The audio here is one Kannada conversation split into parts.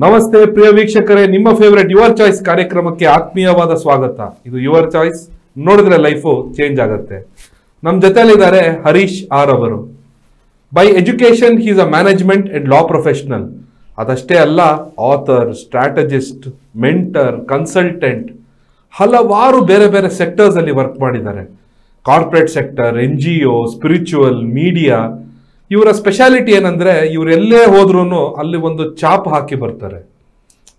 ನಮಸ್ತೆ ಪ್ರಿಯ ವೀಕ್ಷಕರೇ, ನಿಮ್ಮ ಫೇವರೇಟ್ ಯುವರ್ ಚಾಯ್ಸ್ ಕಾರ್ಯಕ್ರಮಕ್ಕೆ ಆತ್ಮೀಯವಾದ ಸ್ವಾಗತ. ಇದು ಯುವರ್ ಚಾಯ್ಸ್, ನೋಡಿದ್ರೆ ಲೈಫು ಚೇಂಜ್ ಆಗುತ್ತೆ. ನಮ್ಮ ಜೊತೆಲಿದ್ದಾರೆ ಹರೀಶ್ ಆರ್ ಅವರು. By education he is a management and law professional. ಅದಷ್ಟೇ ಅಲ್ಲ, ಆಥರ್, ಸ್ಟ್ರಾಟಜಿಸ್ಟ್, ಮೆಂಟರ್, ಕನ್ಸಲ್ಟೆಂಟ್, ಹಲವಾರು ಬೇರೆ ಬೇರೆ ಸೆಕ್ಟರ್ಸ್ ಅಲ್ಲಿ ವರ್ಕ್ ಮಾಡಿದ್ದಾರೆ. Corporate sector, NGO, spiritual, media. ಇವರ ಸ್ಪೆಷಾಲಿಟಿ ಏನಂದ್ರೆ, ಇವರೆಲ್ಲೇ ಹೋದ್ರೂ ಅಲ್ಲಿ ಒಂದು ಚಾಪ್ ಹಾಕಿ ಬರ್ತಾರೆ.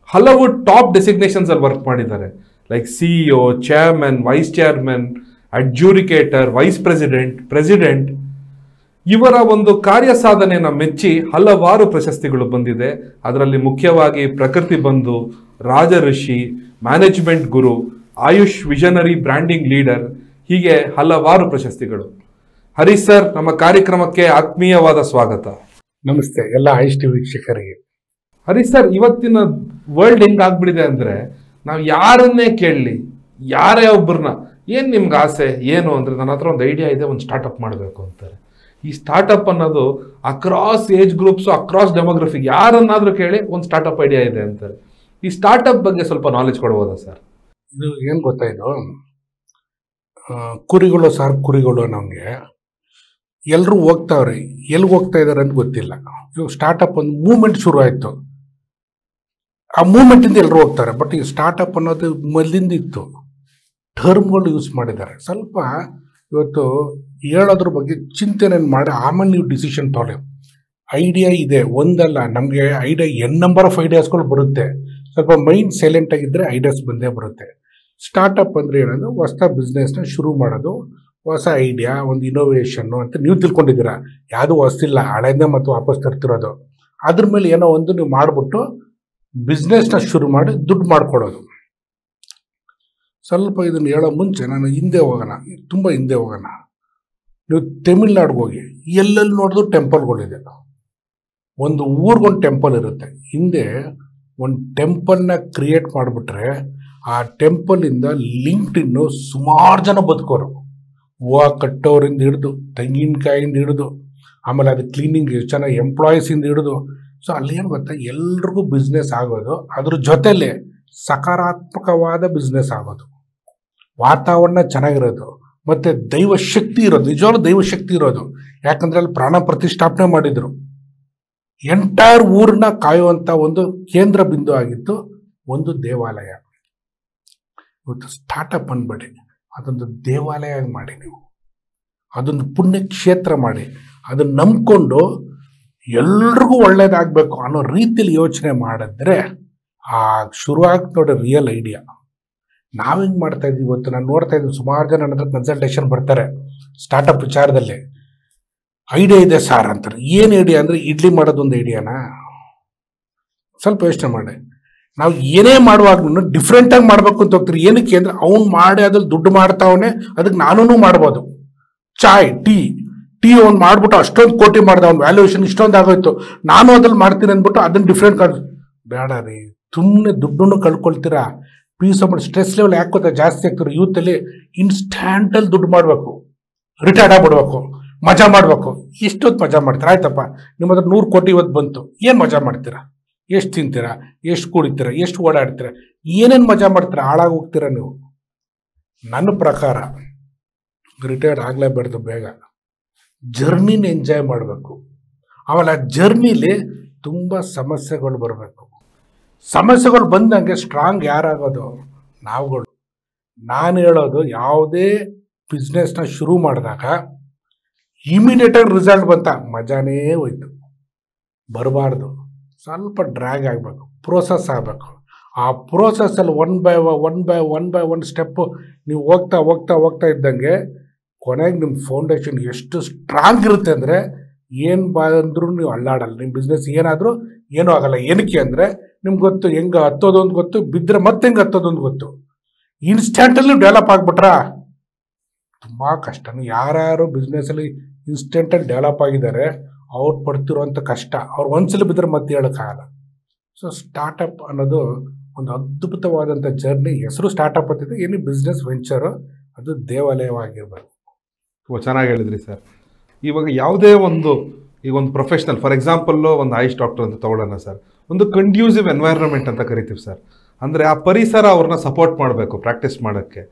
ಹಲವು ಟಾಪ್ ಡೆಸಿಗ್ನೇಷನ್ಸ್ ಅಲ್ಲಿ ವರ್ಕ್ ಮಾಡಿದ್ದಾರೆ, like CEO, chairman, vice chairman, adjudicator, vice president, president. ಇವರ ಒಂದು ಕಾರ್ಯ ಸಾಧನೆಯನ್ನು ಮೆಚ್ಚಿ ಹಲವಾರು ಪ್ರಶಸ್ತಿಗಳು ಬಂದಿದೆ. ಅದರಲ್ಲಿ ಮುಖ್ಯವಾಗಿ ಪ್ರಕೃತಿ ಬಂಧು, ರಾಜ ಋಷಿ, ಮ್ಯಾನೇಜ್ಮೆಂಟ್ ಗುರು, ಆಯುಷ್ ವಿಷನರಿ ಬ್ರ್ಯಾಂಡಿಂಗ್ ಲೀಡರ್, ಹೀಗೆ ಹಲವಾರು ಪ್ರಶಸ್ತಿಗಳು. ಹರೀಶ್ ಸರ್, ನಮ್ಮ ಕಾರ್ಯಕ್ರಮಕ್ಕೆ ಆತ್ಮೀಯವಾದ ಸ್ವಾಗತ. ನಮಸ್ತೆ ಎಲ್ಲ ಆಯುಷ್ ಟಿವಿ ವೀಕ್ಷಕರಿಗೆ. ಹರೀಶ್ ಸರ್, ಇವತ್ತಿನ ವರ್ಲ್ಡ್ ಹೆಂಗ್ ಆಗ್ಬಿಡಿದೆ ಅಂದ್ರೆ, ನಾವು ಯಾರನ್ನೇ ಕೇಳಲಿ, ಯಾರೇ ಒಬ್ಬರನ್ನ ಏನ್ ನಿಮ್ಗೆ ಆಸೆ ಏನು ಅಂದ್ರೆ, ನನ್ನ ಹತ್ರ ಒಂದು ಐಡಿಯಾ ಇದೆ, ಒಂದು ಸ್ಟಾರ್ಟ್ಅಪ್ ಮಾಡಬೇಕು ಅಂತಾರೆ. ಈ ಸ್ಟಾರ್ಟ್ಅಪ್ ಅನ್ನೋದು across age groups, across demographic, ಯಾರನ್ನಾದ್ರೂ ಕೇಳಿ ಒಂದು ಸ್ಟಾರ್ಟ್ಅಪ್ ಐಡಿಯಾ ಇದೆ ಅಂತಾರೆ. ಈ ಸ್ಟಾರ್ಟ್ಅಪ್ ಬಗ್ಗೆ ಸ್ವಲ್ಪ ನಾಲೆಜ್ ಕೊಡ್ಬೋದಾ ಸರ್? ಇದು ಏನು ಗೊತ್ತಾಯ್ತು, ಕುರಿಗಳು ಸಾರ್ ಕುರಿಗಳು ನಮಗೆ ಎಲ್ಲರೂ ಹೋಗ್ತಾವ್ರಿ, ಎಲ್ಲಿಗೆ ಹೋಗ್ತಾ ಇದ್ದಾರೆ ಅಂತ ಗೊತ್ತಿಲ್ಲ. ಇವಾಗ ಸ್ಟಾರ್ಟಪ್ ಒಂದು ಮೂವ್ಮೆಂಟ್ ಶುರು ಆಯಿತು, ಆ ಮೂವ್ಮೆಂಟಿಂದ ಎಲ್ಲರೂ ಹೋಗ್ತಾರೆ. ಬಟ್ ಈ ಸ್ಟಾರ್ಟಪ್ ಅನ್ನೋದು ಮೊದಲಿಂದ ಇತ್ತು, ಟರ್ಮ್ಗಳು ಯೂಸ್ ಮಾಡಿದ್ದಾರೆ. ಸ್ವಲ್ಪ ಇವತ್ತು ಹೇಳೋದ್ರ ಬಗ್ಗೆ ಚಿಂತನೆ ಮಾಡಿ ಆಮೇಲೆ ನೀವು ಡಿಸಿಷನ್ ತೊಗೊಳ್ಳಿ. ಐಡಿಯಾ ಇದೆ ಒಂದಲ್ಲ, ನಮಗೆ ಐಡಿಯಾ ನಂಬರ್ ಆಫ್ ಐಡಿಯಾಸ್ಗಳು ಬರುತ್ತೆ. ಸ್ವಲ್ಪ ಮೈಂಡ್ ಸೈಲೆಂಟ್ ಆಗಿದ್ದರೆ ಐಡಿಯಾಸ್ ಬಂದೇ ಬರುತ್ತೆ. ಸ್ಟಾರ್ಟಪ್ ಅಂದರೆ ಏನಂದ್ರೆ, ಹೊಸ ಬಿಸ್ನೆಸ್ನ ಶುರು ಮಾಡೋದು, ಹೊಸ ಐಡಿಯಾ, ಒಂದು ಇನೋವೇಷನ್ನು ಅಂತ ನೀವು ತಿಳ್ಕೊಂಡಿದ್ದೀರಾ. ಯಾವುದೂ ಹೊಸಿಲ್ಲ, ಹಳೆಯದೇ ಮತ್ತು ವಾಪಸ್ ತರ್ತಿರೋದು. ಅದ್ರ ಮೇಲೆ ಏನೋ ಒಂದು ನೀವು ಮಾಡಿಬಿಟ್ಟು ಬಿಸ್ನೆಸ್ನ ಶುರು ಮಾಡಿ ದುಡ್ಡು ಮಾಡ್ಕೊಡೋದು. ಸ್ವಲ್ಪ ಇದನ್ನು ಹೇಳೋ ಮುಂಚೆ ನಾನು ಹಿಂದೆ ಹೋಗೋಣ, ತುಂಬ ಹಿಂದೆ ಹೋಗೋಣ. ನೀವು ತಮಿಳ್ನಾಡಿಗೆ ಹೋಗಿ, ಎಲ್ಲೆಲ್ಲಿ ನೋಡಿದ್ರು ಟೆಂಪಲ್ಗಳಿದೆ. ಒಂದು ಊರಿಗೊಂದು ಟೆಂಪಲ್ ಇರುತ್ತೆ. ಹಿಂದೆ ಒಂದು ಟೆಂಪಲ್ನ ಕ್ರಿಯೇಟ್ ಮಾಡಿಬಿಟ್ರೆ ಆ ಟೆಂಪಲಿಂದ ಲಿಂಕ್ಡ್ ಇನ್ನು ಸುಮಾರು ಜನ ಬದುಕೋರು. ಹೂವು ಕಟ್ಟೋರಿಂದ ಹಿಡಿದು, ತೆಂಗಿನಕಾಯಿಂದ ಹಿಡಿದು, ಆಮೇಲೆ ಅದು ಕ್ಲೀನಿಂಗ್ ಎಷ್ಟು ಜನ ಎಂಪ್ಲಾಯೀಸಿಂದ ಹಿಡಿದು. ಸೊ ಅಲ್ಲಿ ಏನು ಗೊತ್ತಾ, ಎಲ್ರಿಗೂ ಬಿಸ್ನೆಸ್ ಆಗೋದು, ಅದ್ರ ಜೊತೆಲೇ ಸಕಾರಾತ್ಮಕವಾದ ಬಿಸ್ನೆಸ್ ಆಗೋದು, ವಾತಾವರಣ ಚೆನ್ನಾಗಿರೋದು, ಮತ್ತು ದೈವಶಕ್ತಿ ಇರೋದು, ನಿಜವಾಗ್ಲೂ ದೈವಶಕ್ತಿ ಇರೋದು. ಯಾಕಂದರೆ ಅಲ್ಲಿ ಪ್ರಾಣ ಪ್ರತಿಷ್ಠಾಪನೆ ಮಾಡಿದರು. ಎಂಟೈರ್ ಊರನ್ನ ಕಾಯುವಂಥ ಒಂದು ಕೇಂದ್ರ ಬಿಂದು ಆಗಿತ್ತು ಒಂದು ದೇವಾಲಯ. ಇವತ್ತು ಸ್ಟಾರ್ಟಪ್ ಅನ್ಬೇಡಿ, ಅದೊಂದು ದೇವಾಲಯ ಮಾಡಿ, ನೀವು ಅದೊಂದು ಪುಣ್ಯಕ್ಷೇತ್ರ ಮಾಡಿ, ಅದನ್ನು ನಂಬ್ಕೊಂಡು ಎಲ್ರಿಗೂ ಒಳ್ಳೇದಾಗಬೇಕು ಅನ್ನೋ ರೀತಿಯಲ್ಲಿ ಯೋಚನೆ ಮಾಡಿದ್ರೆ ಆ ಶುರುವಾಗಿ ನೋಡಿ ರಿಯಲ್ ಐಡಿಯಾ. ನಾವು ಹಿಂಗೆ ಮಾಡ್ತಾ ಇದ್ದೀವಿ. ಇವತ್ತು ನಾನು ನೋಡ್ತಾ ಇದ್ದೀನಿ, ಸುಮಾರು ಜನ ನನ್ನ ಹತ್ರ ಕನ್ಸಲ್ಟೇಷನ್ ಬರ್ತಾರೆ ಸ್ಟಾರ್ಟಪ್ ವಿಚಾರದಲ್ಲಿ. ಐಡಿಯಾ ಇದೆ ಸಾರ್ ಅಂತಾರೆ. ಏನು ಐಡಿಯಾ ಅಂದರೆ, ಇಡ್ಲಿ ಮಾಡೋದೊಂದು ಐಡಿಯಾನಾ? ಸ್ವಲ್ಪ ಯೋಚನೆ ಮಾಡಿ. ನಾವು ಏನೇ ಮಾಡುವಾಗ್ಲೂ ಡಿಫ್ರೆಂಟಾಗಿ ಮಾಡಬೇಕು ಅಂತ ಹೋಗ್ತೀರಿ. ಏನಕ್ಕೆ ಅಂದರೆ, ಅವ್ನು ಮಾಡಿ ಅದ್ರಲ್ಲಿ ದುಡ್ಡು ಮಾಡ್ತಾವನೆ, ಅದಕ್ಕೆ ನಾನೂ ಮಾಡ್ಬೋದು. ಚಾಯ್, ಟೀ ಅವ್ನು ಮಾಡ್ಬಿಟ್ಟು ಅಷ್ಟೊಂದು ಕೋಟಿ ಮಾಡ್ದ, ಅವ್ನು ವ್ಯಾಲ್ಯೂಯೇಷನ್ ಇಷ್ಟೊಂದು ಆಗೋಯ್ತು, ನಾನು ಅದ್ರಲ್ಲಿ ಮಾಡ್ತೀನಿ ಅಂದ್ಬಿಟ್ಟು ಅದನ್ನು ಡಿಫ್ರೆಂಟ್ ಬೇಡ ರೀ. ಸುಮ್ಮನೆ ದುಡ್ಡನ್ನು ಕಳ್ಕೊಳ್ತೀರಾ. ಪೀಸ್ ಮಾಡಿ ಸ್ಟ್ರೆಸ್ ಲೆವೆಲ್ ಯಾಕೆ ಗೊತ್ತಾ ಜಾಸ್ತಿ ಆಗ್ತಾರೆ ಯೂತಲ್ಲಿ. ಇನ್ಸ್ಟ್ಯಾಂಟಲ್ಲಿ ದುಡ್ಡು ಮಾಡಬೇಕು, ರಿಟೈರ್ಡ್ ಆಗಿಬಿಡ್ಬೇಕು, ಮಜಾ ಮಾಡಬೇಕು. ಎಷ್ಟೊತ್ತು ಮಜಾ ಮಾಡ್ತೀರಾ? ಆಯ್ತಪ್ಪ, ನಿಮ್ಮ ಹತ್ರ 100 ಕೋಟಿ ಇವತ್ತು ಬಂತು, ಏನು ಮಜಾ ಮಾಡ್ತೀರಾ? ಎಷ್ಟು ತಿಂತೀರಾ, ಎಷ್ಟು ಕುಡಿತೀರಾ, ಎಷ್ಟು ಓಡಾಡ್ತೀರಾ, ಏನೇನು ಮಜಾ ಮಾಡ್ತೀರಾ? ಹಾಳಾಗಿ ಹೋಗ್ತೀರಾ ನೀವು. ನನ್ನ ಪ್ರಕಾರ ರಿಟೈರ್ಡ್ ಆಗಲೇಬಾರ್ದು ಬೇಗ. ಜರ್ನಿನ ಎಂಜಾಯ್ ಮಾಡಬೇಕು. ಆಮೇಲೆ ಆ ಜರ್ನಿಲಿ ತುಂಬ ಸಮಸ್ಯೆಗಳು ಬರಬೇಕು. ಸಮಸ್ಯೆಗಳು ಬಂದಂಗೆ ಸ್ಟ್ರಾಂಗ್ ಯಾರಾಗೋದು? ನಾವುಗಳು. ನಾನು ಹೇಳೋದು, ಯಾವುದೇ ಬಿಸ್ನೆಸ್ನ ಶುರು ಮಾಡಿದಾಗ ಇಮಿಡಿಯೇಟಾಗಿ ರಿಸಲ್ಟ್ ಬಂತ ಮಜಾನೇ ಹೋಯ್ತು, ಬರಬಾರ್ದು. ಸ್ವಲ್ಪ ಡ್ರ್ಯಾಗ್ ಆಗಬೇಕು, ಪ್ರೋಸೆಸ್ ಆಗಬೇಕು. ಆ ಪ್ರೋಸೆಸ್ಸಲ್ಲಿ ಒನ್ ಬೈ ಒನ್ ಸ್ಟೆಪ್ಪು ನೀವು ಹೋಗ್ತಾ ಇದ್ದಂಗೆ ಕೊನೆಗೆ ನಿಮ್ಮ ಫೌಂಡೇಶನ್ ಎಷ್ಟು ಸ್ಟ್ರಾಂಗ್ ಇರುತ್ತೆ ಅಂದರೆ, ಏನು ಬಂದರೂ ನೀವು ಅಲ್ಲಾಡಲ್ಲ. ನಿಮ್ಮ ಬಿಸ್ನೆಸ್ ಏನಾದರೂ ಏನೂ ಆಗಲ್ಲ. ಏನಕ್ಕೆ ಅಂದರೆ, ನಿಮ್ಗೆ ಗೊತ್ತು ಹೆಂಗೆ ಹತ್ತೋದೊಂದು ಗೊತ್ತು, ಬಿದ್ದರೆ ಮತ್ತೆ ಹೆಂಗೆ ಹತ್ತೋದೊಂದು ಗೊತ್ತು. ಇನ್ಸ್ಟೆಂಟಲ್ಲಿ ಡೆವಲಪ್ ಆಗಿಬಿಟ್ರಾ ತುಂಬ ಕಷ್ಟ. ಯಾರ್ಯಾರು ಬಿಸ್ನೆಸ್ಸಲ್ಲಿ ಇನ್ಸ್ಟೆಂಟಲ್ಲಿ ಡೆವಲಪ್ ಆಗಿದ್ದಾರೆ ಅವ್ರು ಪಡ್ತಿರೋಂಥ ಕಷ್ಟ, ಅವ್ರು ಒಂದ್ಸಲ ಬಿದ್ದರೆ ಮತ್ತೆ ಹೇಳೋಕ್ಕಾಗಲ್ಲ. ಸೊ ಸ್ಟಾರ್ಟಪ್ ಅನ್ನೋದು ಒಂದು ಅದ್ಭುತವಾದಂಥ ಜರ್ನಿ. ಹೆಸರು ಸ್ಟಾರ್ಟಪ್ ಅಂತಿದೆ, ಏನು ಬಿಸ್ನೆಸ್ ವೆಂಚರು, ಅದು ದೇವಾಲಯವಾಗಿರ್ಬೇಕು. ಚೆನ್ನಾಗಿ ಹೇಳಿದ್ರಿ ಸರ್. ಇವಾಗ ಯಾವುದೇ ಒಂದು ಈಗ ಒಂದು ಪ್ರೊಫೆಷನಲ್, ಫಾರ್ ಎಕ್ಸಾಂಪಲ್ಲು ಒಂದು ಆಯುಷ್ ಡಾಕ್ಟರ್ ಅಂತ ತಗೊಳ್ಳೋಣ ಸರ್. ಒಂದು ಕಂಡ್ಯೂಸಿವ್ ಎನ್ವೈರನ್ಮೆಂಟ್ ಅಂತ ಕರಿತೀವಿ ಸರ್. ಅಂದರೆ ಆ ಪರಿಸರ ಅವ್ರನ್ನ ಸಪೋರ್ಟ್ ಮಾಡಬೇಕು ಪ್ರಾಕ್ಟೀಸ್ ಮಾಡೋಕ್ಕೆ.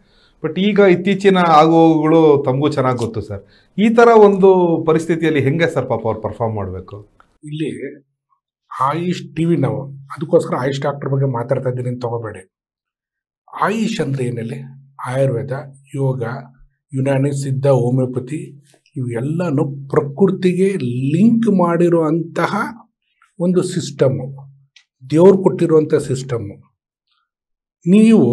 ಬಟ್ ಈಗ ಇತ್ತೀಚಿನ ಆಗುಗಳು ತಮಗೂ ಚೆನ್ನಾಗಿ ಗೊತ್ತು ಸರ್. ಈ ಥರ ಒಂದು ಪರಿಸ್ಥಿತಿಯಲ್ಲಿ ಹೆಂಗೆ ಸರ್ ಪಾಪ ಅವ್ರು ಪರ್ಫಾರ್ಮ್ ಮಾಡಬೇಕು? ಇಲ್ಲಿ ಆಯುಷ್ ಟಿವಿ ನಾವು ಅದಕ್ಕೋಸ್ಕರ ಆಯುಷ್ ಡಾಕ್ಟರ್ ಬಗ್ಗೆ ಮಾತಾಡ್ತಾ ಇದ್ದೀನಿ ಅಂತ ತಗೋಬೇಡಿ. ಆಯುಷ್ ಅಂದರೆ ಏನಲ್ಲಿ ಆಯುರ್ವೇದ, ಯೋಗ, ಯುನಾನಿ, ಸಿದ್ಧ, ಹೋಮಿಯೋಪತಿ ಇವೆಲ್ಲನೂ ಪ್ರಕೃತಿಗೆ ಲಿಂಕ್ ಮಾಡಿರೋ ಅಂತಹ ಒಂದು ಸಿಸ್ಟಮ್ಮು, ದೇವ್ರು ಕೊಟ್ಟಿರುವಂಥ ಸಿಸ್ಟಮ್ಮು. ನೀವು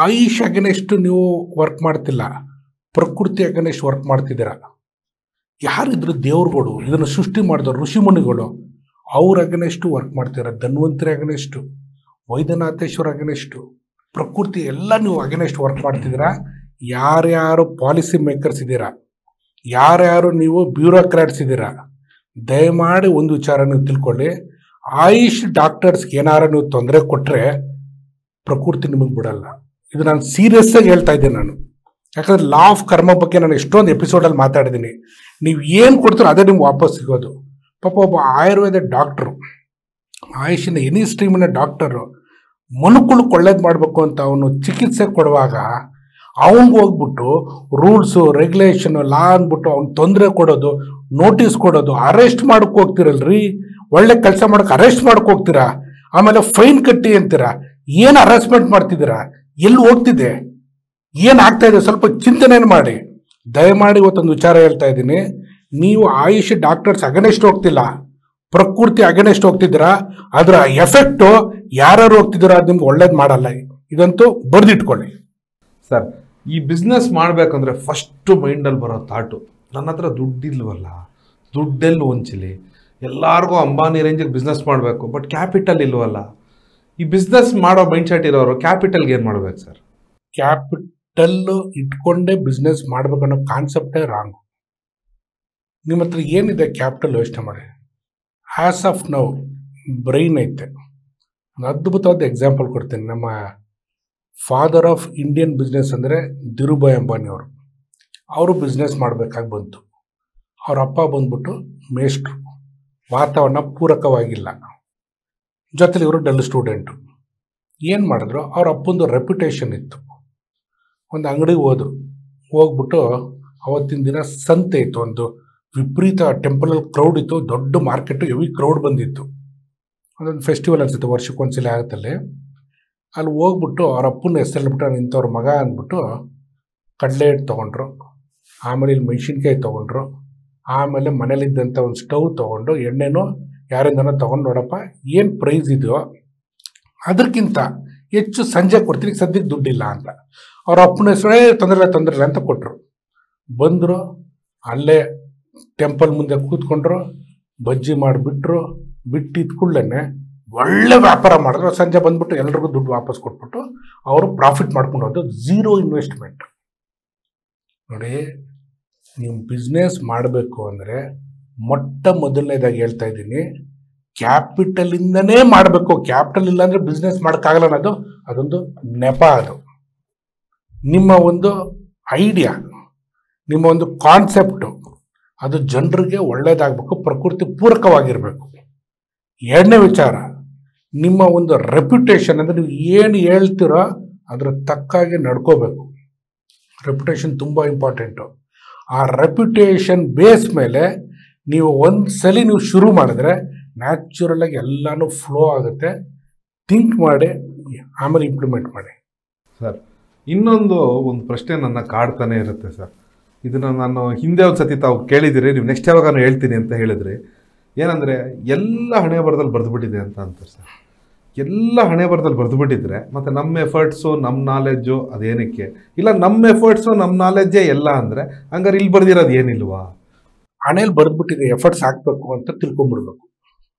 ಆಯುಷ್ ಅಗನೆಷ್ಟು ನೀವು ವರ್ಕ್ ಮಾಡ್ತಿಲ್ಲ, ಪ್ರಕೃತಿ ಅಗನೆಷ್ಟು ವರ್ಕ್ ಮಾಡ್ತಿದ್ದೀರ. ಯಾರಿದ್ರು ದೇವ್ರುಗಳು, ಇದನ್ನು ಸೃಷ್ಟಿ ಮಾಡಿದವರು ಋಷಿಮುನಿಗಳು, ಅವ್ರ ಅಗನೆಷ್ಟು ವರ್ಕ್ ಮಾಡ್ತೀರ. ಧನ್ವಂತರಿ ಅಗನೆಷ್ಟು, ವೈದ್ಯನಾಥೇಶ್ವರ ಅಗನೆಷ್ಟು, ಪ್ರಕೃತಿ ಎಲ್ಲ ನೀವು ಅಗನೆಷ್ಟು ವರ್ಕ್ ಮಾಡ್ತಿದ್ದೀರಾ. ಯಾರ್ಯಾರು ಪಾಲಿಸಿ ಮೇಕರ್ಸ್ ಇದ್ದೀರಾ, ಯಾರ್ಯಾರು ನೀವು ಬ್ಯೂರೋಕ್ರಾಟ್ಸ್ ಇದ್ದೀರಾ, ದಯಮಾಡಿ ಒಂದು ವಿಚಾರ ನೀವು ತಿಳ್ಕೊಳ್ಳಿ. ಆಯುಷ್ ಡಾಕ್ಟರ್ಸ್ಗೆ ಏನಾರು ನೀವು ತೊಂದರೆ ಕೊಟ್ಟರೆ ಪ್ರಕೃತಿ ನಿಮಗೆ ಬಿಡಲ್ಲ. ಇದು ನಾನು ಸೀರಿಯಸ್ ಆಗಿ ಹೇಳ್ತಾ ಇದ್ದೀನಿ ನಾನು. ಯಾಕಂದ್ರೆ ಲಾ ಆಫ್ ಕರ್ಮ ಬಗ್ಗೆ ನಾನು ಎಷ್ಟೊಂದು ಎಪಿಸೋಡಲ್ಲಿ ಮಾತಾಡಿದ್ದೀನಿ. ನೀವು ಏನು ಕೊಡ್ತೀರೋ ಅದೇ ನಿಮ್ಗೆ ವಾಪಸ್ ಸಿಗೋದು. ಪಾಪ ಒಬ್ಬ ಆಯುರ್ವೇದ ಡಾಕ್ಟ್ರು, ಆಯುಷಿನ ಎನಿ ಸ್ಟ್ರೀಮಿನ ಡಾಕ್ಟರು ಮನುಕುಳಕ್ಕೆ ಒಳ್ಳೇದು ಮಾಡಬೇಕು ಅಂತ ಅವನು ಚಿಕಿತ್ಸೆ ಕೊಡುವಾಗ ಅವನಿಗೆ ಹೋಗ್ಬಿಟ್ಟು ರೂಲ್ಸು ರೆಗ್ಯುಲೇಷನು ಲಾ ಅಂದ್ಬಿಟ್ಟು ಅವ್ನು ತೊಂದರೆ ಕೊಡೋದು, ನೋಟಿಸ್ ಕೊಡೋದು, ಅರೆಸ್ಟ್ ಮಾಡೋಕ್ಕೆ ಹೋಗ್ತಿರಲ್ರಿ. ಒಳ್ಳೆ ಕೆಲಸ ಮಾಡೋಕೆ ಅರೆಸ್ಟ್ ಮಾಡೋಕೆ ಹೋಗ್ತೀರಾ, ಆಮೇಲೆ ಫೈನ್ ಕಟ್ಟಿ ಅಂತೀರಾ. ಏನು ಹರಾಸ್ಮೆಂಟ್ ಮಾಡ್ತಿದ್ದೀರಾ, ಎಲ್ಲಿ ಹೋಗ್ತಿದೆ, ಏನು ಆಗ್ತಾ ಇದೆ, ಸ್ವಲ್ಪ ಚಿಂತನೆ ಮಾಡಿ. ದಯಮಾಡಿ ಇವತ್ತೊಂದು ವಿಚಾರ ಹೇಳ್ತಾ ಇದ್ದೀನಿ. ನೀವು ಆಯುಷ್ ಡಾಕ್ಟರ್ಸ್ ಅಗನೆಸ್ಟ್ ಹೋಗ್ತಿಲ್ಲ, ಪ್ರಕೃತಿ ಅಗನೆಸ್ಟ್ ಹೋಗ್ತಿದ್ದೀರಾ. ಅದರ ಎಫೆಕ್ಟು ಯಾರು ಹೋಗ್ತಿದ್ದೀರಾ ಅದು ನಿಮ್ಗೆ ಒಳ್ಳೇದು ಮಾಡಲ್ಲ. ಇದಂತೂ ಬರೆದಿಟ್ಕೊಳ್ಳಿ ಸರ್. ಈ ಬಿಸ್ನೆಸ್ ಮಾಡಬೇಕಂದ್ರೆ ಫಸ್ಟು ಮೈಂಡಲ್ಲಿ ಬರೋ ಥಾಟು, ನನ್ನ ಹತ್ರ ದುಡ್ಡಿಲ್ವಲ್ಲ, ದುಡ್ಡೆಲ್ಲಿ ಹೊಂಚಲಿ, ಎಲ್ಲರಿಗೂ ಅಂಬಾನಿ ರೇಂಜಿಗೆ ಬಿಸ್ನೆಸ್ ಮಾಡಬೇಕು, ಬಟ್ ಕ್ಯಾಪಿಟಲ್ ಇಲ್ವಲ್ಲ. ಈ ಬಿಸ್ನೆಸ್ ಮಾಡೋ ಮೈಂಡ್ ಸೆಟ್ ಇರೋರು ಕ್ಯಾಪಿಟಲ್ಗೆ ಏನು ಮಾಡ್ಬೇಕು ಸರ್? ಕ್ಯಾಪಿಟಲ್ ಇಟ್ಕೊಂಡೇ ಬಿಸ್ನೆಸ್ ಮಾಡ್ಬೇಕನ್ನೋ ಕಾನ್ಸೆಪ್ಟೇ ರಾಂಗು. ನಿಮ್ಮ ಹತ್ರ ಏನಿದೆ ಕ್ಯಾಪಿಟಲ್ ಯೋಚನೆ ಮಾಡಿ. ಆ್ಯಸ್ ಆಫ್ ನೌ ಬ್ರೈನ್ ಐತೆ. ಒಂದು ಅದ್ಭುತವಾದ ಎಕ್ಸಾಂಪಲ್ ಕೊಡ್ತೀನಿ. ನಮ್ಮ ಫಾದರ್ ಆಫ್ ಇಂಡಿಯನ್ ಬಿಸ್ನೆಸ್ ಅಂದರೆ ಧೀರುಭಾಯ್ ಅಂಬಾನಿ ಅವರು. ಅವರು ಬಿಸ್ನೆಸ್ ಮಾಡಬೇಕಾಗಿ ಬಂತು. ಅವ್ರ ಅಪ್ಪ ಬಂದ್ಬಿಟ್ಟು ಮೇಷ್ಟ್ರು, ವಾತಾವರಣ ಪೂರಕವಾಗಿಲ್ಲ, ಜೊತೆಲಿ ಇವರು ಡಲ್ ಸ್ಟೂಡೆಂಟು. ಏನು ಮಾಡಿದ್ರು, ಅವ್ರ ಅಪ್ಪಂದು ರೆಪ್ಯುಟೇಷನ್ ಇತ್ತು. ಒಂದು ಅಂಗಡಿಗೆ ಹೋದ್ರು, ಹೋಗ್ಬಿಟ್ಟು ಅವತ್ತಿನ ದಿನ ಸಂತೆ ಇತ್ತು, ಒಂದು ವಿಪರೀತ ಟೆಂಪಲಲ್ಲಿ ಕ್ರೌಡ್ ಇತ್ತು, ದೊಡ್ಡ ಮಾರ್ಕೆಟು, ಹೆವಿ ಕ್ರೌಡ್ ಬಂದಿತ್ತು. ಅದೊಂದು ಫೆಸ್ಟಿವಲ್ ಅನಿಸುತ್ತೆ, ವರ್ಷಕ್ಕೊಂದ್ಸಲ ಆಗುತ್ತಲ್ಲಿ. ಅಲ್ಲಿ ಹೋಗ್ಬಿಟ್ಟು ಅವ್ರ ಅಪ್ಪನ ಹೆಸರಿಲ್ಬಿಟ್ಟು ನಿಂತವ್ರ ಮಗ ಅಂದ್ಬಿಟ್ಟು ಕಡಲೆ ಹಿಟ್ಟು ತೊಗೊಂಡ್ರು, ಆಮೇಲೆ ಇಲ್ಲಿ ಮೆಣಸಿನ್ಕಾಯಿ ತೊಗೊಂಡ್ರು, ಆಮೇಲೆ ಮನೇಲಿದ್ದಂಥ ಒಂದು ಸ್ಟವ್ ತೊಗೊಂಡು ಎಣ್ಣೆನೂ ಯಾರಿಂದನೋ ತೊಗೊಂಡು, ನೋಡಪ್ಪ ಏನು ಪ್ರೈಸ್ ಇದೆಯೋ ಅದಕ್ಕಿಂತ ಹೆಚ್ಚು ಸಂಜೆ ಕೊಡ್ತೀನಿ, ಸದ್ಯಕ್ಕೆ ದುಡ್ಡಿಲ್ಲ ಅಂತ. ಅವ್ರ ಅಪ್ಪನ ಹೆಸರೇ ತೊಂದರೆ ಇಲ್ಲ ಅಂತ ಕೊಟ್ಟರು. ಬಂದರು, ಅಲ್ಲೇ ಟೆಂಪಲ್ ಮುಂದೆ ಕೂತ್ಕೊಂಡ್ರು, ಬಜ್ಜಿ ಮಾಡಿಬಿಟ್ರು. ಬಿಟ್ಟಿದ್ದ ಕೂಡಲೇ ಒಳ್ಳೆ ವ್ಯಾಪಾರ ಮಾಡಿದ್ರು. ಸಂಜೆ ಬಂದ್ಬಿಟ್ಟು ಎಲ್ರಿಗೂ ದುಡ್ಡು ವಾಪಸ್ ಕೊಟ್ಬಿಟ್ಟು ಅವರು ಪ್ರಾಫಿಟ್ ಮಾಡ್ಕೊಂಡು ಹೋದ್ರು. Zero investment. ನೋಡಿ, ನೀವು ಬಿಸ್ನೆಸ್ ಮಾಡಬೇಕು ಅಂದರೆ ಮೊಟ್ಟ ಮೊದಲನೇದಾಗಿ ಹೇಳ್ತಾ ಇದ್ದೀನಿ, ಕ್ಯಾಪಿಟಲಿಂದನೇ ಮಾಡಬೇಕು. ಕ್ಯಾಪಿಟಲ್ ಇಲ್ಲ ಅಂದರೆ ಬಿಸ್ನೆಸ್ ಮಾಡೋಕ್ಕಾಗಲ್ಲ ಅನ್ನೋದು ಅದೊಂದು ನೆಪ. ಅದು ನಿಮ್ಮ ಒಂದು ಐಡಿಯಾ, ನಿಮ್ಮ ಒಂದು ಕಾನ್ಸೆಪ್ಟು, ಅದು ಜನರಿಗೆ ಒಳ್ಳೇದಾಗಬೇಕು, ಪ್ರಕೃತಿ ಪೂರಕವಾಗಿರಬೇಕು. ಎರಡನೇ ವಿಚಾರ, ನಿಮ್ಮ ಒಂದು ರೆಪ್ಯುಟೇಷನ್ ಅಂದರೆ ನೀವು ಏನು ಹೇಳ್ತೀರೋ ಅದರ ತಕ್ಕಾಗಿ ನಡ್ಕೋಬೇಕು. ರೆಪ್ಯುಟೇಷನ್ ತುಂಬ ಇಂಪಾರ್ಟೆಂಟು. ಆ ರೆಪ್ಯುಟೇಷನ್ ಬೇಸ್ ಮೇಲೆ ನೀವು ಒಂದು ಸಲ ನೀವು ಶುರು ಮಾಡಿದ್ರೆ ನ್ಯಾಚುರಲಾಗಿ ಎಲ್ಲನೂ ಫ್ಲೋ ಆಗುತ್ತೆ. ಥಿಂಕ್ ಮಾಡಿ ಆಮೇಲೆ ಇಂಪ್ಲಿಮೆಂಟ್ ಮಾಡಿ. ಸರ್, ಇನ್ನೊಂದು ಪ್ರಶ್ನೆ ನನ್ನ ಕಾಡ್ತಾನೆ ಇರುತ್ತೆ ಸರ್. ಇದನ್ನು ನಾನು ಹಿಂದೆ ಒಂದು ಸತಿ ತಾವು ಕೇಳಿದಿರಿ, ನೀವು ನೆಕ್ಸ್ಟ್ ಯಾವಾಗ ನಾನು ಹೇಳ್ತೀನಿ ಅಂತ ಹೇಳಿದ್ರಿ. ಏನಂದರೆ, ಎಲ್ಲ ಹಣೆ ಬರದಲ್ಲಿ ಬರೆದುಬಿಟ್ಟಿದೆ ಅಂತ ಅಂತಾರೆ ಸರ್. ಎಲ್ಲ ಹಣೆ ಬರದಲ್ಲಿ ಬರೆದುಬಿಟ್ಟಿದ್ರೆ ಮತ್ತು ನಮ್ಮ ಎಫರ್ಟ್ಸು ನಮ್ಮ ನಾಲೆಡ್ಜು ಅದೇನಕ್ಕೆ ಇಲ್ಲ, ನಮ್ಮ ಎಫರ್ಟ್ಸು ನಮ್ಮ ನಾಲೆಡ್ಜೇ ಎಲ್ಲ ಅಂದರೆ ಹಂಗಾರೆ ಇಲ್ಲಿ ಬರೆದಿರೋದು ಏನಿಲ್ವಾ? ಹಣೆಯಲ್ಲಿ ಬರೆದ್ಬಿಟ್ಟಿದೆ, ಎಫರ್ಟ್ಸ್ ಹಾಕಬೇಕು ಅಂತ ತಿಳ್ಕೊಂಬಿಡ್ಬೇಕು.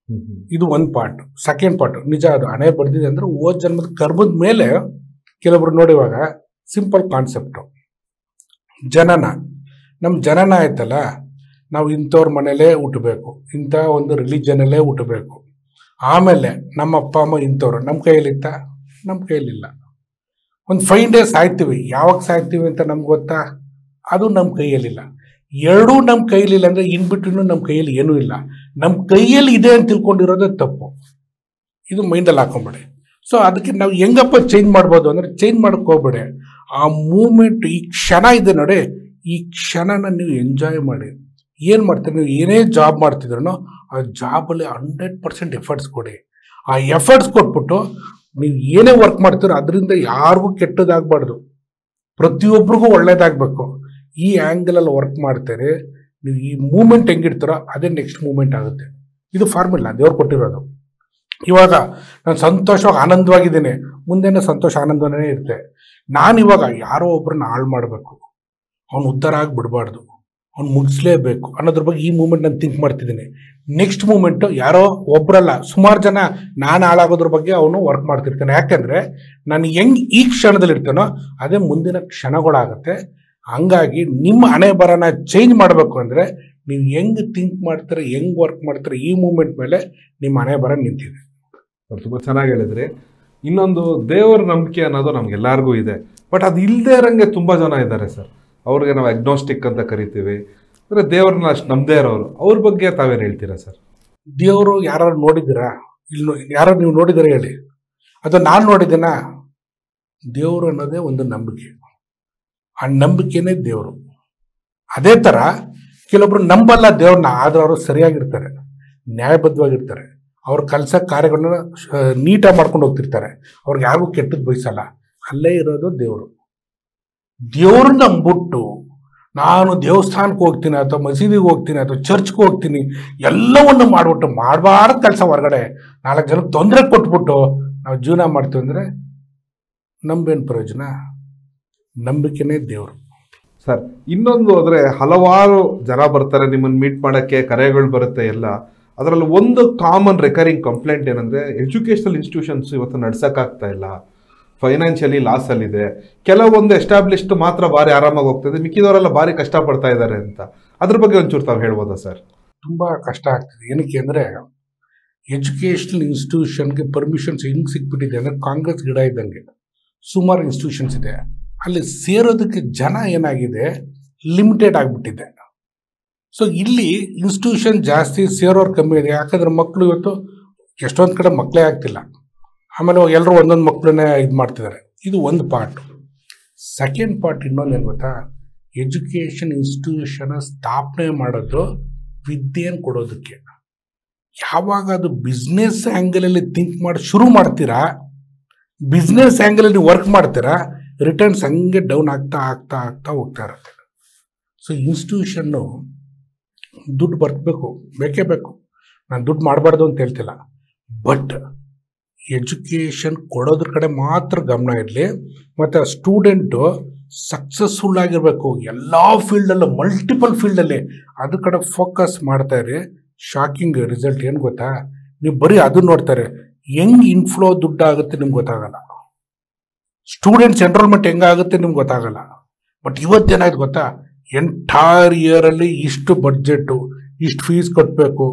ಇದು ಒಂದು ಪಾರ್ಟ್. ಸೆಕೆಂಡ್ ಪಾರ್ಟ್, ನಿಜ ಅದು ಹಣೆ ಬರೆದಿದೆ ಅಂದರೆ ಓದ್ ಜನ್ಮದ ಕರ್ಮದ ಮೇಲೆ ಕೆಲವೊಬ್ರು ನೋಡಿವಾಗ ಸಿಂಪಲ್ ಕಾನ್ಸೆಪ್ಟು. ಜನನ, ನಮ್ಮ ಜನನ ಆಯ್ತಲ್ಲ, ನಾವು ಇಂಥವ್ರ ಮನೇಲೇ ಹುಟ್ಟಬೇಕು, ಇಂಥ ಒಂದು ರಿಲಿಜನಲ್ಲೇ ಹುಟ್ಟಬೇಕು. ಆಮೇಲೆ ನಮ್ಮ ಅಪ್ಪ ಅಮ್ಮ ಇಂಥವ್ರು, ನಮ್ಮ ಕೈಯಲ್ಲಿತ್ತ? ನಮ್ಮ ಕೈಯಲ್ಲಿಲ್ಲ. ಒಂದು 5 days ಸಾಯ್ತೀವಿ. ಯಾವಾಗ ಸಾಯ್ತೀವಿ ಅಂತ ನಮ್ಗೆ ಗೊತ್ತಾ? ಅದು ನಮ್ಮ ಕೈಯಲ್ಲಿಲ್ಲ. ಎರಡೂ ನಮ್ಮ ಕೈಯಲ್ಲಿಲ್ಲ ಅಂದರೆ ಇನ್ಬಿಟ್ರೂ ನಮ್ಮ ಕೈಯಲ್ಲಿ ಏನೂ ಇಲ್ಲ. ನಮ್ಮ ಕೈಯಲ್ಲಿ ಇದೆ ಅಂತ ತಿಳ್ಕೊಂಡಿರೋದೇ ತಪ್ಪು. ಇದು ಮೈಂಡಲ್ಲಿ ಹಾಕೊಂಬೇಡಿ. ಸೊ ಅದಕ್ಕೆ ನಾವು ಹೆಂಗಪ್ಪ ಚೇಂಜ್ ಮಾಡ್ಬೋದು ಅಂದರೆ, ಚೇಂಜ್ ಮಾಡೋಕ್ಕೆ ಹೋಗ್ಬೇಡಿ. ಆ ಮೂಮೆಂಟ್, ಈ ಕ್ಷಣ ಇದೆ ನೋಡಿ, ಈ ಕ್ಷಣನ ನೀವು ಎಂಜಾಯ್ ಮಾಡಿ. ಏನು ಮಾಡ್ತೀರಿ, ನೀವು ಏನೇ ಜಾಬ್ ಮಾಡ್ತಿದ್ರೂ ಆ ಜಾಬಲ್ಲಿ 100% ಎಫರ್ಟ್ಸ್ ಕೊಡಿ. ಆ ಎಫರ್ಟ್ಸ್ ಕೊಟ್ಬಿಟ್ಟು ನೀವು ಏನೇ ವರ್ಕ್ ಮಾಡ್ತೀರೋ ಅದರಿಂದ ಯಾರಿಗೂ ಕೆಟ್ಟದಾಗಬಾರ್ದು, ಪ್ರತಿಯೊಬ್ಬರಿಗೂ ಒಳ್ಳೇದಾಗಬೇಕು. ಈ ಆ್ಯಂಗಲಲ್ಲಿ ವರ್ಕ್ ಮಾಡ್ತಾರೆ. ನೀವು ಈ ಮೂಮೆಂಟ್ ಹೆಂಗಿಡ್ತಾರೋ ಅದೇ ನೆಕ್ಸ್ಟ್ ಮೂಮೆಂಟ್ ಆಗುತ್ತೆ. ಇದು ಫಾರ್ಮುಲಾ ದೇವ್ರು ಕೊಟ್ಟಿರೋದು. ಇವಾಗ ನಾನು ಸಂತೋಷವಾಗಿ ಆನಂದವಾಗಿದ್ದೇನೆ, ಮುಂದೆನೂ ಸಂತೋಷ ಆನಂದನೇ ಇರುತ್ತೆ. ನಾನು ಇವಾಗ ಯಾರೋ ಒಬ್ಬರನ್ನ ಹಾಳು ಮಾಡಬೇಕು, ಅವ್ನು ಉದ್ಧಾರ ಆಗಿ ಬಿಡಬಾರ್ದು, ಅವ್ನು ಮುಗಿಸ್ಲೇಬೇಕು ಅನ್ನೋದ್ರ ಬಗ್ಗೆ ಈ ಮೂಮೆಂಟ್ ನಾನು ಥಿಂಕ್ ಮಾಡ್ತಿದ್ದೀನಿ. ನೆಕ್ಸ್ಟ್ ಮೂಮೆಂಟು ಯಾರೋ ಒಬ್ಬರಲ್ಲ, ಸುಮಾರು ಜನ ನಾನು ಹಾಳಾಗೋದ್ರ ಬಗ್ಗೆ ಅವನು ವರ್ಕ್ ಮಾಡ್ತಿರ್ತಾನೆ. ಯಾಕೆಂದರೆ ನಾನು ಹೆಂಗೆ ಈ ಕ್ಷಣದಲ್ಲಿ ಇರ್ತಾನೋ ಅದೇ ಮುಂದಿನ ಕ್ಷಣಗಳಾಗುತ್ತೆ. ಹಂಗಾಗಿ ನಿಮ್ಮ ಹಣೆ ಬರನ ಚೇಂಜ್ ಮಾಡಬೇಕು ಅಂದರೆ ನೀವು ಹೆಂಗೆ ಥಿಂಕ್ ಮಾಡ್ತಾರೆ, ಹೆಂಗೆ ವರ್ಕ್ ಮಾಡ್ತಾರೆ, ಈ ಮೂಮೆಂಟ್ ಮೇಲೆ ನಿಮ್ಮ ಹಣೆ ಬರ ನಿಂತಿದೆ. ತುಂಬ ಚೆನ್ನಾಗಿ ಹೇಳಿದ್ರಿ. ಇನ್ನೊಂದು, ದೇವರ ನಂಬಿಕೆ ಅನ್ನೋದು ನಮ್ಗೆಲ್ಲರಿಗೂ ಇದೆ, ಬಟ್ ಅದು ಇಲ್ಲದೆ ಇರೋಂಗೆ ತುಂಬ ಜನ ಇದ್ದಾರೆ ಸರ್. ಅವ್ರಿಗೆ ನಾವು ಅಗ್ನೋಸ್ಟಿಕ್ ಅಂತ ಕರಿತೀವಿ. ಅಂದರೆ ದೇವ್ರನ್ನ ಅಷ್ಟು ನಂಬದೇ ಇರೋರು, ಅವ್ರ ಬಗ್ಗೆ ತಾವೇನು ಹೇಳ್ತೀರಾ ಸರ್? ದೇವರು ಯಾರು ನೋಡಿದ್ದೀರಾ? ಇಲ್ಲಿ ಯಾರು ನೀವು ನೋಡಿದ್ದೀರಾ ಹೇಳಿ? ಅದು ನಾನು ನೋಡಿದ್ದೀನ? ದೇವರು ಅನ್ನೋದೇ ಒಂದು ನಂಬಿಕೆ, ಆ ನಂಬಿಕೆನೇ ದೇವರು. ಅದೇ ಥರ ಕೆಲವೊಬ್ರು ನಂಬಲ್ಲ ದೇವ್ರನ್ನ, ಆದ್ರೆ ಅವರು ಸರಿಯಾಗಿರ್ತಾರೆ, ನ್ಯಾಯಬದ್ಧವಾಗಿರ್ತಾರೆ, ಅವ್ರ ಕೆಲಸ ಕಾರ್ಯಗಳನ್ನ ನೀಟಾಗಿ ಮಾಡ್ಕೊಂಡು ಹೋಗ್ತಿರ್ತಾರೆ, ಅವ್ರಿಗೆ ಯಾರಿಗೂ ಕೆಟ್ಟದ್ದು ಬಯಸಲ್ಲ. ಅಲ್ಲೇ ಇರೋದು ದೇವರು. ದೇವ್ರನ್ನ ನಂಬಿಟ್ಟು ನಾನು ದೇವಸ್ಥಾನಕ್ಕೆ ಹೋಗ್ತೀನಿ ಅಥವಾ ಮಸೀದಿಗೆ ಹೋಗ್ತೀನಿ ಅಥವಾ ಚರ್ಚ್ಗೆ ಹೋಗ್ತೀನಿ ಎಲ್ಲವನ್ನು ಮಾಡ್ಬಿಟ್ಟು ಮಾಡಬಾರ್ದು ಕೆಲಸ ಹೊರಗಡೆ 4 ಜನಕ್ಕೆ ತೊಂದರೆ ಕೊಟ್ಬಿಟ್ಟು ನಾವು ಜೀವನ ಮಾಡ್ತೀವಿ ಅಂದರೆ ನಮ್ಬೇನು ಪ್ರಯೋಜನ? ನಂಬಿಕೆನೇ ದೇವರು ಸರ್. ಇನ್ನೊಂದು ಅಂದರೆ, ಹಲವಾರು ಜನ ಬರ್ತಾರೆ ನಿಮ್ಮನ್ನು ಮೀಟ್ ಮಾಡೋಕ್ಕೆ, ಕರೆಗಳು ಬರುತ್ತೆ ಎಲ್ಲ. ಅದರಲ್ಲಿ ಒಂದು ಕಾಮನ್ ರೆಕರಿಂಗ್ ಕಂಪ್ಲೇಂಟ್ ಏನಂದರೆ, ಎಜುಕೇಷನಲ್ ಇನ್ಸ್ಟಿಟ್ಯೂಷನ್ಸ್ ಇವತ್ತು ನಡ್ಸೋಕ್ಕಾಗ್ತಾ ಇಲ್ಲ, ಫೈನಾನ್ಷಿಯಲಿ ಲಾಸಲ್ಲಿದೆ. ಕೆಲವೊಂದು ಎಸ್ಟಾಬ್ಲಿಷ್ಡ್ ಮಾತ್ರ ಭಾರಿ ಆರಾಮಾಗಿ ಹೋಗ್ತದೆ, ಮಿಕ್ಕಿದವರೆಲ್ಲ ಭಾರಿ ಕಷ್ಟಪಡ್ತಾ ಇದ್ದಾರೆ ಅಂತ. ಅದ್ರ ಬಗ್ಗೆ ಒಂಚೂರು ತಾವು ಹೇಳ್ಬೋದಾ ಸರ್? ತುಂಬ ಕಷ್ಟ ಆಗ್ತದೆ. ಏನಕ್ಕೆ ಅಂದರೆ, ಎಜುಕೇಷನಲ್ ಇನ್ಸ್ಟಿಟ್ಯೂಷನ್ಗೆ ಪರ್ಮಿಷನ್ಸ್ ಹೆಂಗೆ ಸಿಕ್ಬಿಟ್ಟಿದೆ ಅಂದರೆ ಕಾಂಗ್ರೆಸ್ ಗಿಡ ಇದ್ದಂಗೆ. ಸುಮಾರು ಇನ್ಸ್ಟಿಟ್ಯೂಷನ್ಸ್ ಇದೆ, ಅಲ್ಲಿ ಸೇರೋದಕ್ಕೆ ಜನ ಏನಾಗಿದೆ, ಲಿಮಿಟೆಡ್ ಆಗಿಬಿಟ್ಟಿದೆ. ಸೊ ಇಲ್ಲಿ ಇನ್ಸ್ಟಿಟ್ಯೂಷನ್ ಜಾಸ್ತಿ, ಸೇರೋರು ಕಮ್ಮಿ ಇದೆ. ಯಾಕಂದರೆ ಮಕ್ಕಳು ಇವತ್ತು ಎಷ್ಟೊಂದು ಕಡೆ ಮಕ್ಕಳೇ ಆಗ್ತಿಲ್ಲ, ಆಮೇಲೆ ಎಲ್ಲರೂ ಒಂದೊಂದು ಮಕ್ಕಳನ್ನೇ ಇದು ಮಾಡ್ತಿದ್ದಾರೆ. ಇದು ಒಂದು ಪಾರ್ಟ್. ಸೆಕೆಂಡ್ ಪಾರ್ಟ್ ಇನ್ನೊಂದೇನು ಗೊತ್ತಾ, ಎಜುಕೇಷನ್ ಇನ್ಸ್ಟಿಟ್ಯೂಷನ್ ಸ್ಥಾಪನೆ ಮಾಡೋದು ವಿದ್ಯೆಯನ್ನು ಕೊಡೋದಕ್ಕೆ. ಯಾವಾಗ ಅದು ಬಿಸ್ನೆಸ್ ಆ್ಯಂಗಲಲ್ಲಿ ಥಿಂಕ್ ಮಾಡಿ ಶುರು ಮಾಡ್ತೀರಾ, ಬಿಸ್ನೆಸ್ ಆ್ಯಂಗಲಲ್ಲಿ ವರ್ಕ್ ಮಾಡ್ತೀರಾ, ರಿಟರ್ನ್ಸ್ ಹಂಗೆ ಡೌನ್ ಆಗ್ತಾ ಆಗ್ತಾ ಆಗ್ತಾ ಹೋಗ್ತಾ ಇರುತ್ತೆ. ಸೊ ಇನ್ಸ್ಟಿಟ್ಯೂಷನ್ನು ದುಡ್ಡು ಬರಬೇಕು, ಬೇಕೇ ಬೇಕು. ನಾನು ದುಡ್ಡು ಮಾಡಬಾರ್ದು ಅಂತ ಹೇಳ್ತಿಲ್ಲ, ಬಟ್ ಎಜುಕೇಷನ್ ಕೊಡೋದ್ರ ಕಡೆ ಮಾತ್ರ ಗಮನ ಇರಲಿ. ಮತ್ತು ಸ್ಟೂಡೆಂಟು ಸಕ್ಸಸ್ಫುಲ್ ಆಗಿರಬೇಕು ಎಲ್ಲ ಫೀಲ್ಡಲ್ಲೂ, ಮಲ್ಟಿಪಲ್ ಫೀಲ್ಡಲ್ಲಿ ಅದ್ರ ಕಡೆ ಫೋಕಸ್ ಮಾಡ್ತಾ ಇರಿ. ಶಾಕಿಂಗ್ ರಿಸಲ್ಟ್ ಏನು ಗೊತ್ತಾ, ನೀವು ಬರೀ ಅದನ್ನ ನೋಡ್ತಾರೆ, ಹೆಂಗೆ ಇನ್ಫ್ಲೋ ದುಡ್ಡು ಆಗುತ್ತೆ ನಿಮ್ಗೆ ಗೊತ್ತಾಗಲ್ಲ, ಸ್ಟೂಡೆಂಟ್ಸ್ ಎನ್ರೋಲ್ಮೆಂಟ್ ಹೆಂಗಾಗುತ್ತೆ ನಿಮ್ಗೆ ಗೊತ್ತಾಗಲ್ಲ. ಬಟ್ ಇವತ್ತೇನಾಯ್ತು ಗೊತ್ತಾ, ಎಂಟೈರ್ ಇಯರಲ್ಲಿ ಇಷ್ಟು ಬಡ್ಜೆಟು, ಇಷ್ಟು ಫೀಸ್ ಕಟ್ಟಬೇಕು,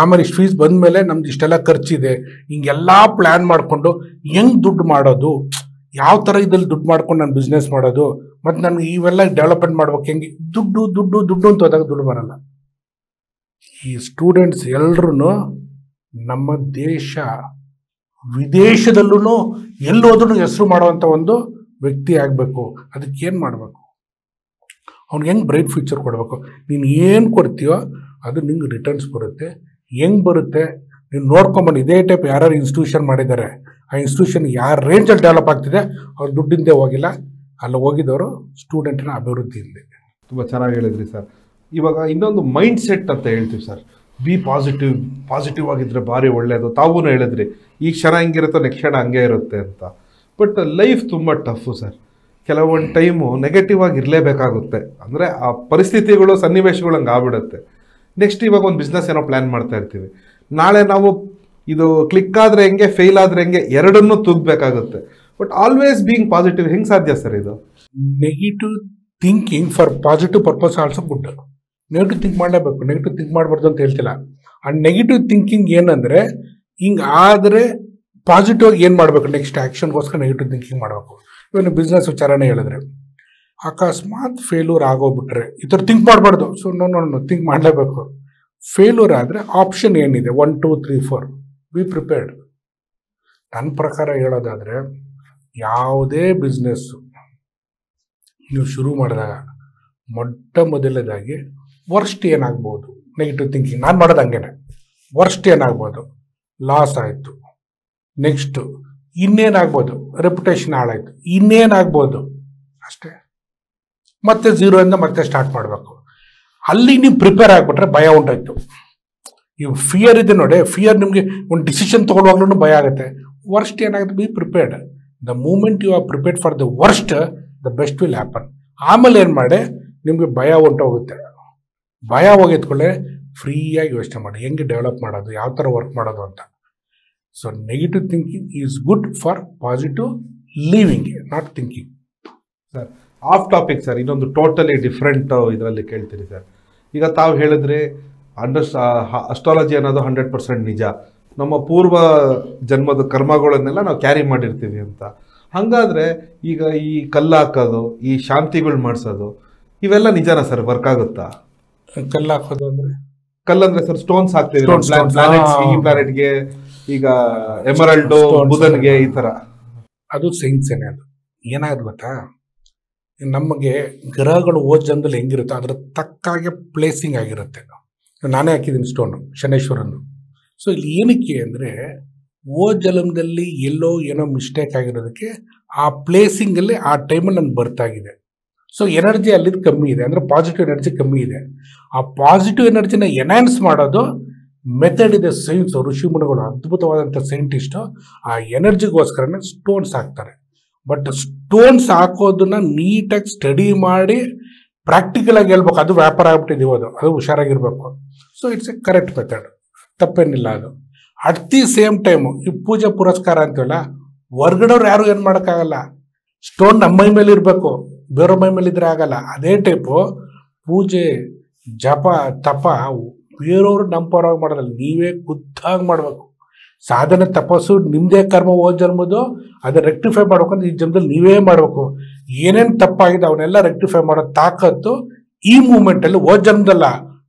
ಆಮೇಲೆ ಇಷ್ಟು ಫೀಸ್ ಬಂದಮೇಲೆ ನಮ್ದು ಇಷ್ಟೆಲ್ಲ ಖರ್ಚಿದೆ, ಹಿಂಗೆಲ್ಲ ಪ್ಲ್ಯಾನ್ ಮಾಡಿಕೊಂಡು ಹೆಂಗೆ ದುಡ್ಡು ಮಾಡೋದು, ಯಾವ ಥರ ಇದ್ರಲ್ಲಿ ದುಡ್ಡು ಮಾಡ್ಕೊಂಡು ನಾನು ಬಿಸ್ನೆಸ್ ಮಾಡೋದು, ಮತ್ತು ನನಗೆ ಇವೆಲ್ಲ ಡೆವಲಪ್ಮೆಂಟ್ ಮಾಡ್ಬೇಕು, ಹೆಂಗೆ ದುಡ್ಡು ದುಡ್ಡು ದುಡ್ಡು ಅಂತ ಹೋದಾಗ ದುಡ್ಡು ಬರಲ್ಲ. ಈ ಸ್ಟೂಡೆಂಟ್ಸ್ ಎಲ್ಲರೂ ನಮ್ಮ ದೇಶ ವಿದೇಶದಲ್ಲೂ ಎಲ್ಲೋದ್ರೂ ಹೆಸರು ಮಾಡುವಂಥ ಒಂದು ವ್ಯಕ್ತಿ ಆಗಬೇಕು. ಅದಕ್ಕೆ ಏನು ಮಾಡಬೇಕು, ಅವ್ನಿಗೆ ಹೆಂಗೆ ಬ್ರೈಟ್ ಫ್ಯೂಚರ್ ಕೊಡಬೇಕು. ನೀನು ಏನು ಕೊಡ್ತೀಯೋ ಅದು ನಿಂಗೆ ರಿಟರ್ನ್ಸ್ ಬರುತ್ತೆ. ಹೆಂಗೆ ಬರುತ್ತೆ ನೀನು ನೋಡ್ಕೊಂಬಂದು, ಇದೇ ಟೈಪ್ ಯಾರು ಇನ್ಸ್ಟಿಟ್ಯೂಷನ್ ಮಾಡಿದ್ದಾರೆ, ಆ ಇನ್ಸ್ಟಿಟ್ಯೂಷನ್ ಯಾರು ರೇಂಜಲ್ಲಿ ಡೆವಲಪ್ ಆಗ್ತಿದೆ, ಅವ್ರು ದುಡ್ಡಿಂದೇ ಹೋಗಿಲ್ಲ, ಅಲ್ಲಿ ಹೋಗಿದ್ದವರು ಸ್ಟೂಡೆಂಟಿನ ಅಭಿವೃದ್ಧಿಯಿಂದ. ತುಂಬ ಚೆನ್ನಾಗಿ ಹೇಳಿದ್ರಿ ಸರ್. ಇವಾಗ ಇನ್ನೊಂದು ಮೈಂಡ್ ಸೆಟ್ ಅಂತ ಹೇಳ್ತೀವಿ ಸರ್, ಬಿ ಪಾಸಿಟಿವ್ ಆಗಿದ್ರೆ ಭಾರಿ ಒಳ್ಳೆಯದು. ತಾವೂ ಹೇಳಿದ್ರಿ, ಈ ಕ್ಷಣ ಹೆಂಗಿರುತ್ತೋ ನೆಕ್ಸ್ಟ್ ಕ್ಷಣ ಹಂಗೆ ಇರುತ್ತೆ ಅಂತ. ಬಟ್ ಲೈಫ್ ತುಂಬ ಟಫು ಸರ್. ಕೆಲವೊಂದು ಟೈಮು ನೆಗೆಟಿವ್ ಆಗಿ ಇರಲೇಬೇಕಾಗುತ್ತೆ, ಅಂದರೆ ಆ ಪರಿಸ್ಥಿತಿಗಳು ಸನ್ನಿವೇಶಗಳು ಹಂಗೆ ಆಗ್ಬಿಡುತ್ತೆ. ನೆಕ್ಸ್ಟ್ ಇವಾಗ ಒಂದು ಬಿಸ್ನೆಸ್ ಏನೋ ಪ್ಲ್ಯಾನ್ ಮಾಡ್ತಾ ಇರ್ತೀವಿ, ನಾಳೆ ನಾವು ಇದು ಕ್ಲಿಕ್ ಆದರೆ ಹೆಂಗೆ, ಫೇಲ್ ಆದರೆ ಹೆಂಗೆ, ಎರಡನ್ನೂ ತೂಗಬೇಕಾಗುತ್ತೆ. ಬಟ್ ಆಲ್ವೇಸ್ ಬೀಯಿಂಗ್ ಪಾಸಿಟಿವ್ ಹೆಂಗೆ ಸಾಧ್ಯ ಸರ್ ಇದು? Negative thinking for positive purpose also good. Negative think ಮಾಡಲೇಬೇಕು, ನೆಗೆಟಿವ್ ಥಿಂಕ್ ಮಾಡಬಾರ್ದು ಅಂತ ಹೇಳ್ತಿಲ್ಲ. ಆ ನೆಗೆಟಿವ್ ಥಿಂಕಿಂಗ್ ಏನಂದರೆ, ಹಿಂಗೆ ಆದರೆ ಪಾಸಿಟಿವ್ ಆಗಿ ಏನು ಮಾಡಬೇಕು, ನೆಕ್ಸ್ಟ್ ಆ್ಯಕ್ಷನ್ಗೋಸ್ಕರ ನೆಗೆಟಿವ್ ಥಿಂಕಿಂಗ್ ಮಾಡಬೇಕು. ಇವಾಗ ಬಿಸ್ನೆಸ್ ವಿಚಾರನೇ ಹೇಳಿದ್ರೆ, ಅಕಸ್ಮಾತ್ ಫೇಲ್ಯೂರ್ ಆಗೋಗ್ಬಿಟ್ರೆ ಈ ಥರ ಥಿಂಕ್ ಮಾಡಬಾರ್ದು. ಸೊ ನೋ ಥಿಂಕ್ ಮಾಡಲೇಬೇಕು. ಫೇಲ್ಯೂರ್ ಆದರೆ ಆಪ್ಷನ್ ಏನಿದೆ, 1 2 3 4, ಬಿ ಪ್ರಿಪೇರ್ಡ್. ನನ್ನ ಪ್ರಕಾರ ಹೇಳೋದಾದರೆ ಯಾವುದೇ ಬಿಸ್ನೆಸ್ಸು ನೀವು ಶುರು ಮಾಡಿದಾಗ ಮೊಟ್ಟ ಮೊದಲನೇದಾಗಿ ವರ್ಸ್ಟ್ ಏನಾಗ್ಬೋದು, ನೆಗೆಟಿವ್ ಥಿಂಕಿಂಗ್ ನಾನು ಮಾಡೋದು ಹಂಗೇನೆ. ವರ್ಸ್ಟ್ ಏನಾಗ್ಬೋದು, ಲಾಸ್ ಆಯಿತು. ನೆಕ್ಸ್ಟು ಇನ್ನೇನಾಗ್ಬೋದು, ರೆಪ್ಯುಟೇಷನ್ ಹಾಳಾಯಿತು, ಇನ್ನೇನಾಗ್ಬೋದು, ಅಷ್ಟೇ. ಮತ್ತೆ ಝೀರೋಯಿಂದ ಮತ್ತೆ ಸ್ಟಾರ್ಟ್ ಮಾಡಬೇಕು. ಅಲ್ಲಿ ನೀವು ಪ್ರಿಪೇರ್ ಆಗಿಬಿಟ್ರೆ ಭಯ ಉಂಟಾಯ್ತು. ಈ ಫಿಯರ್ ಇದೆ ನೋಡಿ, ಫಿಯರ್ ನಿಮಗೆ ಒಂದು ಡಿಸಿಷನ್ ತೊಗೊಳ್ಳುವಾಗ್ಲೂ ಭಯ ಆಗುತ್ತೆ. ವರ್ಸ್ಟ್ ಏನಾಗುತ್ತೆ, be prepared. The moment you are prepared for the worst, the best will happen. ಆಮೇಲೆ ಏನು ಮಾಡಿ, ನಿಮಗೆ ಭಯ ಹೊಂಟೋಗುತ್ತೆ. ಭಯ ಹೋಗಿದ್ಕೊಳ್ಳೆ ಫ್ರೀಯಾಗಿ ಯೋಚನೆ ಮಾಡಿ ಹೆಂಗೆ ಡೆವಲಪ್ ಮಾಡೋದು, ಯಾವ ಥರ ವರ್ಕ್ ಮಾಡೋದು ಅಂತ. So negative thinking is good for positive living, not thinking. Sir of topic sir, ಇನ್ನೊಂದು ಟೋಟಲಿ ಡಿಫ್ರೆಂಟ್ ಇದರಲ್ಲಿ ಕೇಳ್ತೀನಿ ಸರ್. ಈಗ ತಾವು ಹೇಳಿದ್ರೆ ಅಸ್ಟ್ರಾಲಜಿ ಅನ್ನೋದು 100% ನಿಜ. ನಮ್ಮ ಪೂರ್ವ ಜನ್ಮದ ಕರ್ಮಗಳನ್ನೆಲ್ಲ ನಾವು ಕ್ಯಾರಿ ಮಾಡಿರ್ತೀವಿ ಅಂತ. ಹಾಗಾದರೆ ಈಗ ಈ ಕಲ್ಲು ಹಾಕೋದು, ಈ ಶಾಂತಿಗಳು ಮಾಡಿಸೋದು, ಇವೆಲ್ಲ ನಿಜನಾ ಸರ್? ವರ್ಕ್ ಆಗುತ್ತಾ? ಕಲ್ಲು ಹಾಕೋದು ಅಂದರೆ, ಕಲ್ಲಂದ್ರೆ ಸರ್ ಸ್ಟೋನ್ಸ್ ಹಾಕ್ತೀವಿ ಈ ಪ್ಲಾನೆಟ್ಗೆ, ಈಗ ಎಮರಲ್ಡು ಬುಧನ್ಗೆ, ಈ ಥರ. ಅದು ಸೈನ್ಸೇನೆ. ಅದು ಏನಾದ್ರು ಗೊತ್ತಾ, ನಮಗೆ ಗ್ರಹಗಳು ಓದ್ ಜನ್ಮದಲ್ಲಿ ಹೆಂಗಿರುತ್ತೆ ಅದ್ರ ತಕ್ಕಾಗೆ ಪ್ಲೇಸಿಂಗ್ ಆಗಿರುತ್ತೆ. ನಾನೇ ಹಾಕಿದ್ದೀನಿ ಸ್ಟೋನು, ಶನೇಶ್ವರನ್ನು. ಸೊ ಇಲ್ಲಿ ಏನಕ್ಕೆ ಅಂದರೆ, ಓದ್ ಜನ್ಮದಲ್ಲಿ ಎಲ್ಲೋ ಏನೋ ಮಿಸ್ಟೇಕ್ ಆಗಿರೋದಕ್ಕೆ ಆ ಪ್ಲೇಸಿಂಗಲ್ಲಿ ಆ ಟೈಮಲ್ಲಿ ನನಗೆ ಬರ್ತಾಗಿದೆ. ಸೊ ಎನರ್ಜಿ ಅಲ್ಲಿದ್ದು ಕಮ್ಮಿ ಇದೆ, ಅಂದರೆ ಪಾಸಿಟಿವ್ ಎನರ್ಜಿ ಕಮ್ಮಿ ಇದೆ. ಆ ಪಾಸಿಟಿವ್ ಎನರ್ಜಿನ ಎನ್ಹಾನ್ಸ್ ಮಾಡೋದು ಮೆಥಡ್ ಇದೆ. ಸೈನ್ಸ್, ಋಷಿಮುನಿಗಳು, ಅದ್ಭುತವಾದಂಥ ಸೈಂಟಿಸ್ಟು ಆ ಎನರ್ಜಿಗೋಸ್ಕರನೇ ಸ್ಟೋನ್ಸ್ ಹಾಕ್ತಾರೆ. ಬಟ್ ಸ್ಟೋನ್ಸ್ ಹಾಕೋದನ್ನ ನೀಟಾಗಿ ಸ್ಟಡಿ ಮಾಡಿ ಪ್ರಾಕ್ಟಿಕಲ್ ಆಗಿ ಹೇಳ್ಬೇಕು. ಅದು ವ್ಯಾಪಾರ ಆಗ್ಬಿಟ್ಟಿದ್ದೀವಿ, ಅದು ಹುಷಾರಾಗಿರ್ಬೇಕು. So it's a correct method, ತಪ್ಪೇನಿಲ್ಲ ಅದು. ಅಟ್ ದಿ ಸೇಮ್ ಟೈಮು ಈ ಪೂಜೆ ಪುರಸ್ಕಾರ ಅಂತೀವಲ್ಲ, ಹೊರ್ಗಡೆಯವ್ರು ಯಾರು ಏನು ಮಾಡೋಕ್ಕಾಗಲ್ಲ. ಸ್ಟೋನ್ ನಮ್ಮ ಮೈ ಮೇಲೆ ಇರಬೇಕು, ಬೇರೆ ಮೈ ಮೇಲೆ ಇದ್ರೆ ಆಗಲ್ಲ. ಅದೇ ಟೈಪು ಪೂಜೆ, ಜಪ, ತಪ ಬೇರೆಯವರು ನಮ್ಮ ಪರವಾಗಿ ಮಾಡೋದಲ್ಲ, ನೀವೇ ಖುದ್ದಾಗಿ ಮಾಡಬೇಕು. ಸಾಧನೆ, ತಪಸ್ಸು ನಿಮ್ಮದೇ ಕರ್ಮ ಹೋದ ಜನ್ಮದು, ಅದನ್ನ ರೆಕ್ಟಿಫೈ ಮಾಡ್ಬೇಕಂದ್ರೆ ಈ ಜನ್ಮದಲ್ಲಿ ನೀವೇ ಮಾಡಬೇಕು. ಏನೇನು ತಪ್ಪಾಗಿದೆ ಅವನ್ನೆಲ್ಲ ರೆಕ್ಟಿಫೈ ಮಾಡೋ ತಾಕತ್ತು ಈ ಮೂಮೆಂಟಲ್ಲಿ, ಹೋದ ಜನ್ಮದಲ್ಲ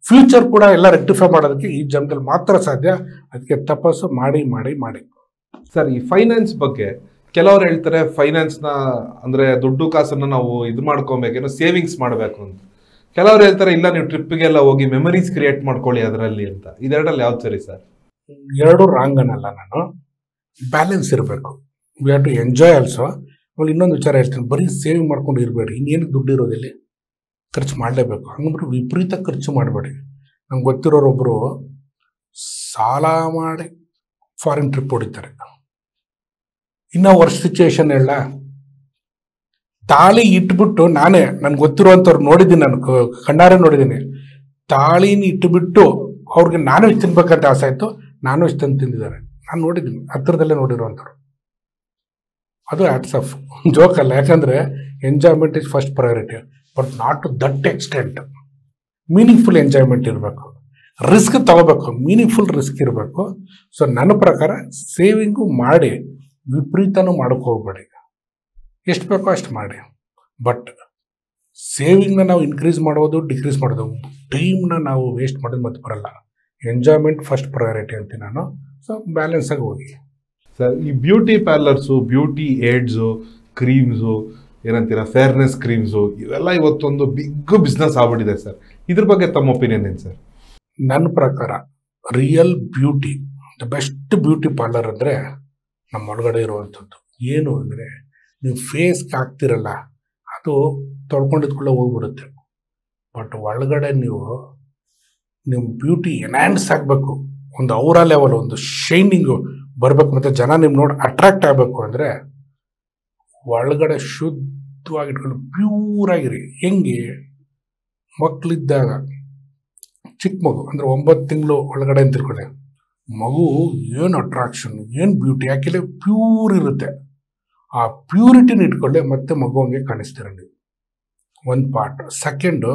ಫ್ಯೂಚರ್ ಕೂಡ ಎಲ್ಲ ರೆಕ್ಟಿಫೈ ಮಾಡೋದಕ್ಕೆ ಈ ಜನ್ಮದಲ್ಲಿ ಮಾತ್ರ ಸಾಧ್ಯ. ಅದಕ್ಕೆ ತಪಸ್ಸು ಮಾಡಿ ಮಾಡಿ ಮಾಡಿ. ಸರ್ ಈ ಫೈನಾನ್ಸ್ ಬಗ್ಗೆ ಕೆಲವರು ಹೇಳ್ತಾರೆ, ಫೈನಾನ್ಸ್ನ ಅಂದರೆ ದುಡ್ಡು ಕಾಸನ್ನು ನಾವು ಇದು ಮಾಡ್ಕೊಬೇಕೇನೋ, ಸೇವಿಂಗ್ಸ್ ಮಾಡಬೇಕು ಅಂತ. ಕೆಲವರು ಹೇಳ್ತಾರೆ ಇಲ್ಲ, ನೀವು ಟ್ರಿಪ್ಪಿಗೆಲ್ಲ ಹೋಗಿ ಮೆಮರೀಸ್ ಕ್ರಿಯೇಟ್ ಮಾಡ್ಕೊಳ್ಳಿ ಅದರಲ್ಲಿ ಅಂತ. ಇದೆರಡಲ್ಲಿ ಯಾವ್ದು ಸರಿ ಸರ್? ಎರಡು ರಾಂಗ್ ಅನ್ನಲ್ಲ ನಾನು. ಬ್ಯಾಲೆನ್ಸ್ ಇರಬೇಕು. We have to enjoy also. ಆಮೇಲೆ ಇನ್ನೊಂದು ವಿಚಾರ ಹೇಳ್ತೀನಿ, ಬರೀ ಸೇವಿಂಗ್ ಮಾಡ್ಕೊಂಡು ಇರಬೇಡಿ. ಇನ್ನೇನು ದುಡ್ಡು ಇರೋದಿಲ್ಲ, ಖರ್ಚು ಮಾಡಲೇಬೇಕು. ಹಂಗಂದ್ರೆ ವಿಪರೀತ ಖರ್ಚು ಮಾಡಬೇಡಿ. ನಂಗೆ ಗೊತ್ತಿರೋರೊಬ್ಬರು ಸಾಲ ಮಾಡಿ ಫಾರಿನ್ ಟ್ರಿಪ್ ಹೊಡಿತಾರೆ. ಇನ್ನೂ ವರ್ಷ ಸಿಚುವೇಶನ್ ಹೇಳ, ತಾಳಿ ಇಟ್ಬಿಟ್ಟು, ನನ್ಗೆ ಗೊತ್ತಿರುವಂಥವ್ರು ನೋಡಿದ್ದೀನಿ, ನಾನು ಕಣ್ಣಾರೆ ನೋಡಿದ್ದೀನಿ. ತಾಳಿನ ಇಟ್ಟುಬಿಟ್ಟು ಅವ್ರಿಗೆ ನಾನು ಇಷ್ಟು ತಿನ್ಬೇಕಂತ ಆಸೆ ಆಯಿತು, ನಾನು ಇಷ್ಟು ತಂದು ತಿಂದಿದ್ದಾರೆ. ನಾನು ನೋಡಿದ್ದೀನಿ, ಹತ್ತಿರದಲ್ಲೇ ನೋಡಿರುವಂಥವ್ರು. ಅದು ಹ್ಯಾಟ್ಸ್ ಆಫ್, ಜೋಕ್ ಅಲ್ಲ. ಯಾಕಂದರೆ enjoyment is first priority, but not to that extent. Meaningful enjoyment ಇರಬೇಕು, ರಿಸ್ಕ್ ತಗೋಬೇಕು, ಮೀನಿಂಗ್ಫುಲ್ ರಿಸ್ಕ್ ಇರಬೇಕು. ಸೊ ನನ್ನ ಪ್ರಕಾರ ಸೇವಿಂಗು ಮಾಡಿ, ವಿಪರೀತನೂ ಮಾಡೋಕ್ಕೆ ಹೋಗ್ಬೇಡಿ. ಎಷ್ಟು ಬೇಕೋ ಅಷ್ಟು ಮಾಡಿ. ಬಟ್ ಸೇವಿಂಗ್ನ ನಾವು ಇನ್ಕ್ರೀಸ್ ಮಾಡೋದು, ಡಿಕ್ರೀಸ್ ಮಾಡೋದು, ಟೈಮ್ನ ನಾವು ವೇಸ್ಟ್ ಮಾಡೋದು ಮತ್ತೆ ಬರಲ್ಲ. ಎಂಜಾಯ್ಮೆಂಟ್ ಫಸ್ಟ್ ಪ್ರಯಾರಿಟಿ ಅಂತೀನಿ ನಾನು. ಸೊ ಬ್ಯಾಲೆನ್ಸ್ ಆಗಿ ಹೋಗಿ ಸರ್. ಈ beauty parlours, beauty aids, creams, ಏನಂತೀರ ಫೇರ್ನೆಸ್ ಕ್ರೀಮ್ಸು, ಇವೆಲ್ಲ ಇವತ್ತೊಂದು ಬಿಗ್ ಬಿಸ್ನೆಸ್ ಆಗ್ಬಿಟ್ಟಿದೆ ಸರ್. ಇದ್ರ ಬಗ್ಗೆ ತಮ್ಮ ಒಪಿನಿಯನ್ ಏನು ಸರ್? ನನ್ನ ಪ್ರಕಾರ real beauty, the best beauty parlour ಅಂದರೆ ನಮ್ಮ ಒಳಗಡೆ ಇರುವಂಥದ್ದು. ಏನು ಅಂದರೆ, ನೀವು ಫೇಸ್ಗೆ ಹಾಕ್ತಿರಲ್ಲ, ಅದು ತೊಳ್ಕೊಂಡಿದ್ಕೊಳ್ಳೆ ಹೋಗ್ಬಿಡುತ್ತೆ. ಬಟ್ ಒಳಗಡೆ ನಿಮ್ಮ ಬ್ಯೂಟಿ ಎನ್ಹಾನ್ಸ್ ಆಗಬೇಕು, ಒಂದು ಔರಾ ಲೆವೆಲ್, ಒಂದು ಶೈನಿಂಗು ಬರಬೇಕು, ಮತ್ತು ಜನ ನಿಮ್ಮ ನೋಡಿ ಅಟ್ರಾಕ್ಟ್ ಆಗಬೇಕು ಅಂದರೆ ಒಳಗಡೆ ಶುದ್ಧವಾಗಿಟ್ಕೊಂಡು ಪ್ಯೂರಾಗಿರಿ. ಹೆಂಗೆ, ಮಕ್ಕಳಿದ್ದಾಗ ಚಿಕ್ಕ ಮಗು ಅಂದರೆ 9 ತಿಂಗಳು ಒಳಗಡೆ ಅಂತ ತಿಳ್ಕೊಳ್ಳಿ, ಮಗು ಏನು ಅಟ್ರಾಕ್ಷನ್, ಏನು ಬ್ಯೂಟಿ, ಯಾಕೆಂದರೆ ಪ್ಯೂರ್ ಇರುತ್ತೆ. ಆ ಪ್ಯೂರಿಟಿನ ಇಟ್ಕೊಳ್ಳೆ, ಮತ್ತೆ ಮಗು ಹಂಗೆ ಕಾಣಿಸ್ತೀರ ನೀವು. ಒಂದು ಪಾರ್ಟ್. ಸೆಕೆಂಡು,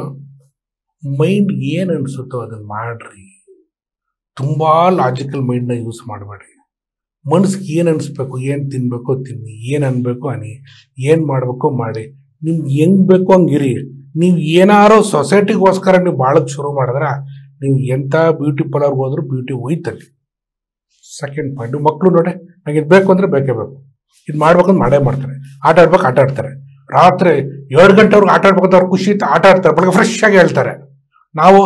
ಮೈಂಡ್ ಏನು ಅನಿಸುತ್ತೋ ಅದನ್ನು ಮಾಡಿರಿ. ತುಂಬ ಲಾಜಿಕಲ್ ಮೈಂಡ್ನ ಯೂಸ್ ಮಾಡಬೇಡಿ. ಮನಸ್ಸಿಗೆ ಏನು ಅನಿಸ್ಬೇಕು, ಏನು ತಿನ್ನಬೇಕೋ ತಿನ್ನಿ, ಏನು ಅನ್ಬೇಕೋ ಅನ್ನಿ, ಏನು ಮಾಡಬೇಕೋ ಮಾಡಿ. ನಿಮ್ಗೆ ಹೆಂಗೆ ಬೇಕೋ ಹಂಗಿರಿ. ನೀವು ಏನಾರೋ ಸೊಸೈಟಿಗೋಸ್ಕರ ನೀವು ಬಾಳಕ್ಕೆ ಶುರು ಮಾಡಿದ್ರೆ, ನೀವು ಎಂಥ ಬ್ಯೂಟಿ ಪಾರ್ಲರ್ಗೆ ಹೋದ್ರೂ ಬ್ಯೂಟಿ ಹೋಯ್ತಲ್ಲಿ. ಸೆಕೆಂಡ್ ಪಾಯಿಂಟು, ಮಕ್ಕಳು ನೋಡಿ ನಂಗೆ ಇದು ಬೇಕು ಅಂದರೆ ಬೇಕೇ ಬೇಕು, ಇದು ಮಾಡ್ಬೇಕಂದ್ರೆ ಮಾಡೇ ಮಾಡ್ತಾರೆ. ಆಟ ಆಡ್ತಾರೆ. ರಾತ್ರಿ 2 ಗಂಟೆವರೆಗೂ ಆಟ ಆಡ್ಬೇಕಂತ ಅವ್ರು ಖುಷಿ ಇತ್ತು, ಆಟ ಆಡ್ತಾರೆ, ಬೆಳಗ್ಗೆ ಫ್ರೆಶ್ ಆಗಿ ಹೇಳ್ತಾರೆ. ನಾವು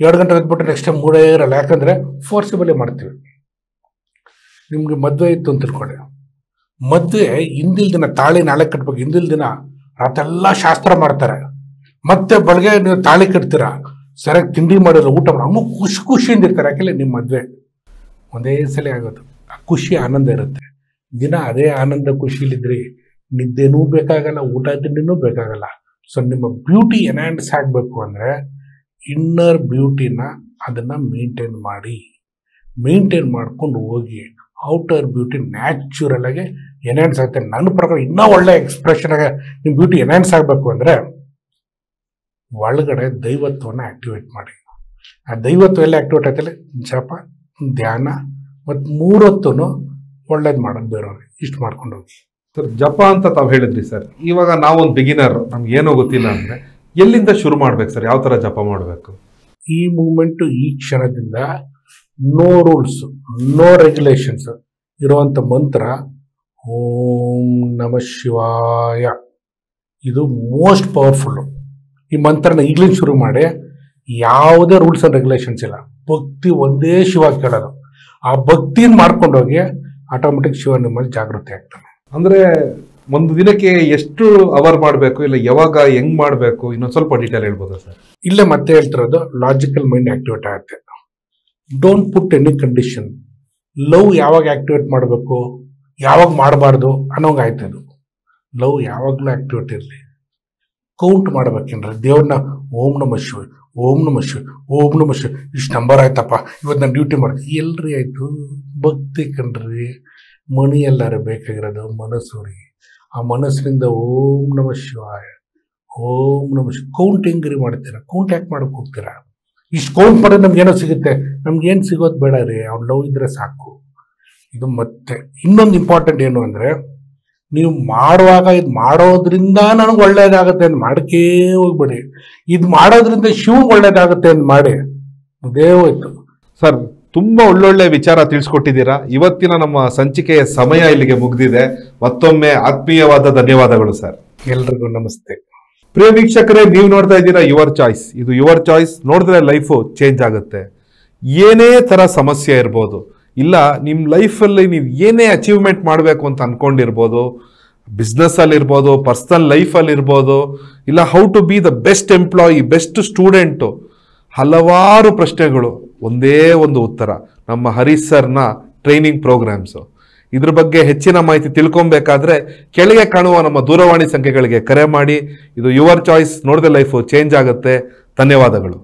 2 ಗಂಟೆ ಎದ್ಬಿಟ್ಟು ನೆಕ್ಸ್ಟ್ ಟೈಮ್ ಮೂಡೇ ಇರಲ್ಲ, ಯಾಕಂದರೆ ಫೋರ್ಸಿಬಲಿ ಮಾಡ್ತೀವಿ. ನಿಮ್ಗೆ ಮದುವೆ ಇತ್ತು ಅಂತ ತಿಳ್ಕೊಳ್ಳಿ, ಮದುವೆ ಹಿಂದಿಲ್ ದಿನ ತಾಳಿ ನಾಳೆ ಕಟ್ಬೇಕು, ಹಿಂದಿಲ್ ದಿನ ರಾತೆಲ್ಲ ಶಾಸ್ತ್ರ ಮಾಡ್ತಾರೆ, ಮತ್ತೆ ಬೆಳಗ್ಗೆ ನೀವು ತಾಳಿ ಕಟ್ತೀರ, ಸರಿಯಾಗಿ ತಿಂಡಿ ಮಾಡಿಲ್ಲ, ಊಟ ಮಾಡಿ ಅಮ್ಮ ಖುಷಿಯಿಂದ ಇರ್ತಾರೆ. ಯಾಕೆಲ್ಲ ನಿಮ್ಮ ಮದುವೆ ಒಂದೇ ಸಲ ಆಗೋದು, ಆ ಖುಷಿ ಆನಂದ ಇರುತ್ತೆ. ದಿನ ಅದೇ ಆನಂದ ಖುಷಿಲಿದ್ರಿ ನಿದ್ದೆನೂ ಬೇಕಾಗಲ್ಲ, ಊಟ ತಿಂಡಿನೂ ಬೇಕಾಗಲ್ಲ. ಸೊ ನಿಮ್ಮ ಬ್ಯೂಟಿ ಎನ್ಹ್ಯಾನ್ಸ್ ಆಗಬೇಕು ಅಂದರೆ ಇನ್ನರ್ ಬ್ಯೂಟಿನ ಅದನ್ನು ಮೇಂಟೈನ್ ಮಾಡ್ಕೊಂಡು ಹೋಗಿ ಔಟರ್ ಬ್ಯೂಟಿ ನ್ಯಾಚುರಲ್ ಆಗಿ ಎನ್ಹ್ಯಾನ್ಸ್ ಆಗುತ್ತೆ. ನನ್ನ ಪ್ರಕಾರ ಇನ್ನೂ ಒಳ್ಳೆ ಎಕ್ಸ್ಪ್ರೆಷನ್ ಆಗಿ ನಿಮ್ಮ ಬ್ಯೂಟಿ ಎನ್ಹ್ಯಾನ್ಸ್ ಆಗಬೇಕು ಅಂದರೆ ಒಳಗಡೆ ದೈವತ್ವವನ್ನು ಆ್ಯಕ್ಟಿವೇಟ್ ಮಾಡಿ. ಆ ದೈವತ್ವ ಎಲ್ಲ ಆ್ಯಕ್ಟಿವೇಟ್ ಆಯ್ತಲ್ಲ, ಜಪ, ಧ್ಯಾನ ಮತ್ತು 3 ಹೊತ್ತೂ ಒಳ್ಳೇದು ಮಾಡೋದು ಬೇರೆಯವ್ರಿಗೆ, ಇಷ್ಟು ಮಾಡ್ಕೊಂಡು ಹೋಗಿ. ಸರ್ ಜಪ ಅಂತ ತಾವು ಹೇಳಿದ್ರಿ ಸರ್, ಇವಾಗ ನಾವೊಂದು ಬಿಗಿನರ್, ನಮ್ಗೆ ಏನೋ ಗೊತ್ತಿಲ್ಲ ಅಂದರೆ ಎಲ್ಲಿಂದ ಶುರು ಮಾಡ್ಬೇಕು ಸರ್? ಯಾವ ಥರ ಜಪ ಮಾಡಬೇಕು? ಈ ಮೂಮೆಂಟು ಈ ಕ್ಷಣದಿಂದ ನೋ ರೂಲ್ಸ್, ನೋ ರೆಗ್ಯುಲೇಷನ್ಸ್ ಇರುವಂಥ ಮಂತ್ರ ಓಂ ನಮಃ ಶಿವಾಯ. ಇದು ಮೋಸ್ಟ್ ಪವರ್ಫುಲ್ಲು. ಈ ಮಂತ್ರನ ಈಗಲಿಂದ ಶುರು ಮಾಡಿ, ಯಾವುದೇ ರೂಲ್ಸ್ ಆ್ಯಂಡ್ ರೆಗ್ಯುಲೇಷನ್ಸ್ ಇಲ್ಲ, ಭಕ್ತಿ ಒಂದೇ ಶಿವ ಕೇಳೋದು. ಆ ಭಕ್ತಿನ ಮಾಡ್ಕೊಂಡೋಗಿ ಆಟೋಮೆಟಿಕ್ ಶಿವ ನಿಮ್ಮಲ್ಲಿ ಜಾಗೃತಿ ಆಗ್ತಾನೆ. ಅಂದರೆ ಒಂದು ದಿನಕ್ಕೆ ಎಷ್ಟು ಅವರ್ ಮಾಡಬೇಕು, ಇಲ್ಲ ಯಾವಾಗ ಹೆಂಗ್ ಮಾಡಬೇಕು, ಇನ್ನೊಂದು ಸ್ವಲ್ಪ ಡೀಟೇಲ್ ಹೇಳ್ಬೋದಾ ಸರ್? ಇಲ್ಲೇ ಮತ್ತೆ ಹೇಳ್ತಿರೋದು, ಲಾಜಿಕಲ್ ಮೈಂಡ್ ಆಕ್ಟಿವೇಟ್ ಆಗುತ್ತೆ. Don't put any condition. Love ಯಾವಾಗ ಆಕ್ಟಿವೇಟ್ ಮಾಡಬೇಕು, ಯಾವಾಗ ಮಾಡಬಾರ್ದು ಅನ್ನೋಂಗೆ ಆಯ್ತದು. ಲವ್ ಯಾವಾಗಲೂ ಆಕ್ಟಿವೇಟ್ ಇರಲಿ. ಕೌಂಟ್ ಮಾಡ್ಬೇಕೇನ್ರಿ ದೇವ್ರನ್ನ, ಓಂ ನಮಃ ಶಿವ, ಓಂ ನಮಃ ಶಿವ, ಓಂ ನಮಃ ಶಿವ, ಇಷ್ಟು ನಂಬರ್ ಆಯ್ತಪ್ಪ, ಇವತ್ತು ನಾನು ಡ್ಯೂಟಿ ಮಾಡಿ ಎಲ್ರಿ ಆಯಿತು. ಭಕ್ತಿ ಕಣ್ರಿ, ಮಣಿ ಎಲ್ಲಾರು ಬೇಕಾಗಿರೋದು ಮನಸ್ಸು ರೀ. ಆ ಮನಸ್ಸಿನಿಂದ ಓಂ ನಮಃ ಶಿವಾಯ, ಓಂ ನಮಃ ಶಿವ. ಕೌಂಟ್ ಹೆಂಗ್ರಿ ಮಾಡ್ತೀರಾ? ಕೌಂಟ್ ಯಾಕೆ ಮಾಡಕ್ಕೆ ಹೋಗ್ತೀರಾ? ಇಷ್ಟು ಕೌಂಟ್ ಮಾಡಿದ್ರೆ ನಮ್ಗೇನೋ ಸಿಗುತ್ತೆ, ನಮ್ಗೇನು ಸಿಗೋದು ಬೇಡ ರೀ, ಅವ್ನು ಲವ್ ಇದ್ರೆ ಸಾಕು. ಇದು ಮತ್ತೆ ಇನ್ನೊಂದು ಇಂಪಾರ್ಟೆಂಟ್ ಏನು ಅಂದರೆ, ನೀವು ಮಾಡುವಾಗ ಇದು ಮಾಡೋದ್ರಿಂದ ನನಗೆ ಒಳ್ಳೇದಾಗುತ್ತೆ ಅಂತ ಮಾಡಕ್ಕೇ ಹೋಗ್ಬೇಡಿ. ಇದು ಮಾಡೋದ್ರಿಂದ ಶಿವಗೆ ಒಳ್ಳೇದಾಗುತ್ತೆ ಅಂತ ಮಾಡಿ, ಇದೇ ಹೋಯ್ತು. ಸರ್ ತುಂಬಾ ಒಳ್ಳೊಳ್ಳೆ ವಿಚಾರ ತಿಳಿಸ್ಕೊಟ್ಟಿದ್ದೀರಾ. ಇವತ್ತಿನ ನಮ್ಮ ಸಂಚಿಕೆಯ ಸಮಯ ಇಲ್ಲಿಗೆ ಮುಗಿದಿದೆ. ಮತ್ತೊಮ್ಮೆ ಆತ್ಮೀಯವಾದ ಧನ್ಯವಾದಗಳು ಸರ್. ಎಲ್ರಿಗೂ ನಮಸ್ತೆ. ಪ್ರಿಯ ವೀಕ್ಷಕರೇ, ನೀವು ನೋಡ್ತಾ ಇದ್ದೀರಾ ಯುವರ್ ಚಾಯ್ಸ್. ಇದು ಯುವರ್ ಚಾಯ್ಸ್. ನೋಡಿದ್ರೆ ಲೈಫು ಚೇಂಜ್ ಆಗುತ್ತೆ. ಏನೇ ಥರ ಸಮಸ್ಯೆ ಇರ್ಬೋದು, ಇಲ್ಲ ನಿಮ್ಮ ಲೈಫಲ್ಲಿ ನೀವು ಏನೇ ಅಚೀವ್ಮೆಂಟ್ ಮಾಡಬೇಕು ಅಂತ ಅಂದ್ಕೊಂಡಿರ್ಬೋದು, ಬಿಸ್ನೆಸ್ಸಲ್ಲಿರ್ಬೋದು, ಪರ್ಸನಲ್ ಲೈಫಲ್ಲಿರ್ಬೋದು, ಇಲ್ಲ how to be the best employee, best student, ಹಲವಾರು ಪ್ರಶ್ನೆಗಳು, ಒಂದೇ ಒಂದು ಉತ್ತರ, ನಮ್ಮ ಹರೀಶ್ ಸರ್ನ ಟ್ರೈನಿಂಗ್ ಪ್ರೋಗ್ರಾಮ್ಸು. ಇದ್ರ ಬಗ್ಗೆ ಹೆಚ್ಚಿನ ಮಾಹಿತಿ ತಿಳ್ಕೊಬೇಕಾದ್ರೆ ಕೆಳಗೆ ಕಾಣುವ ನಮ್ಮ ದೂರವಾಣಿ ಸಂಖ್ಯೆಗಳಿಗೆ ಕರೆ ಮಾಡಿ. ಇದು ಯುವರ್ ಚಾಯ್ಸ್. ನೋಡಿದ ಲೈಫು ಚೇಂಜ್ ಆಗುತ್ತೆ. ಧನ್ಯವಾದಗಳು.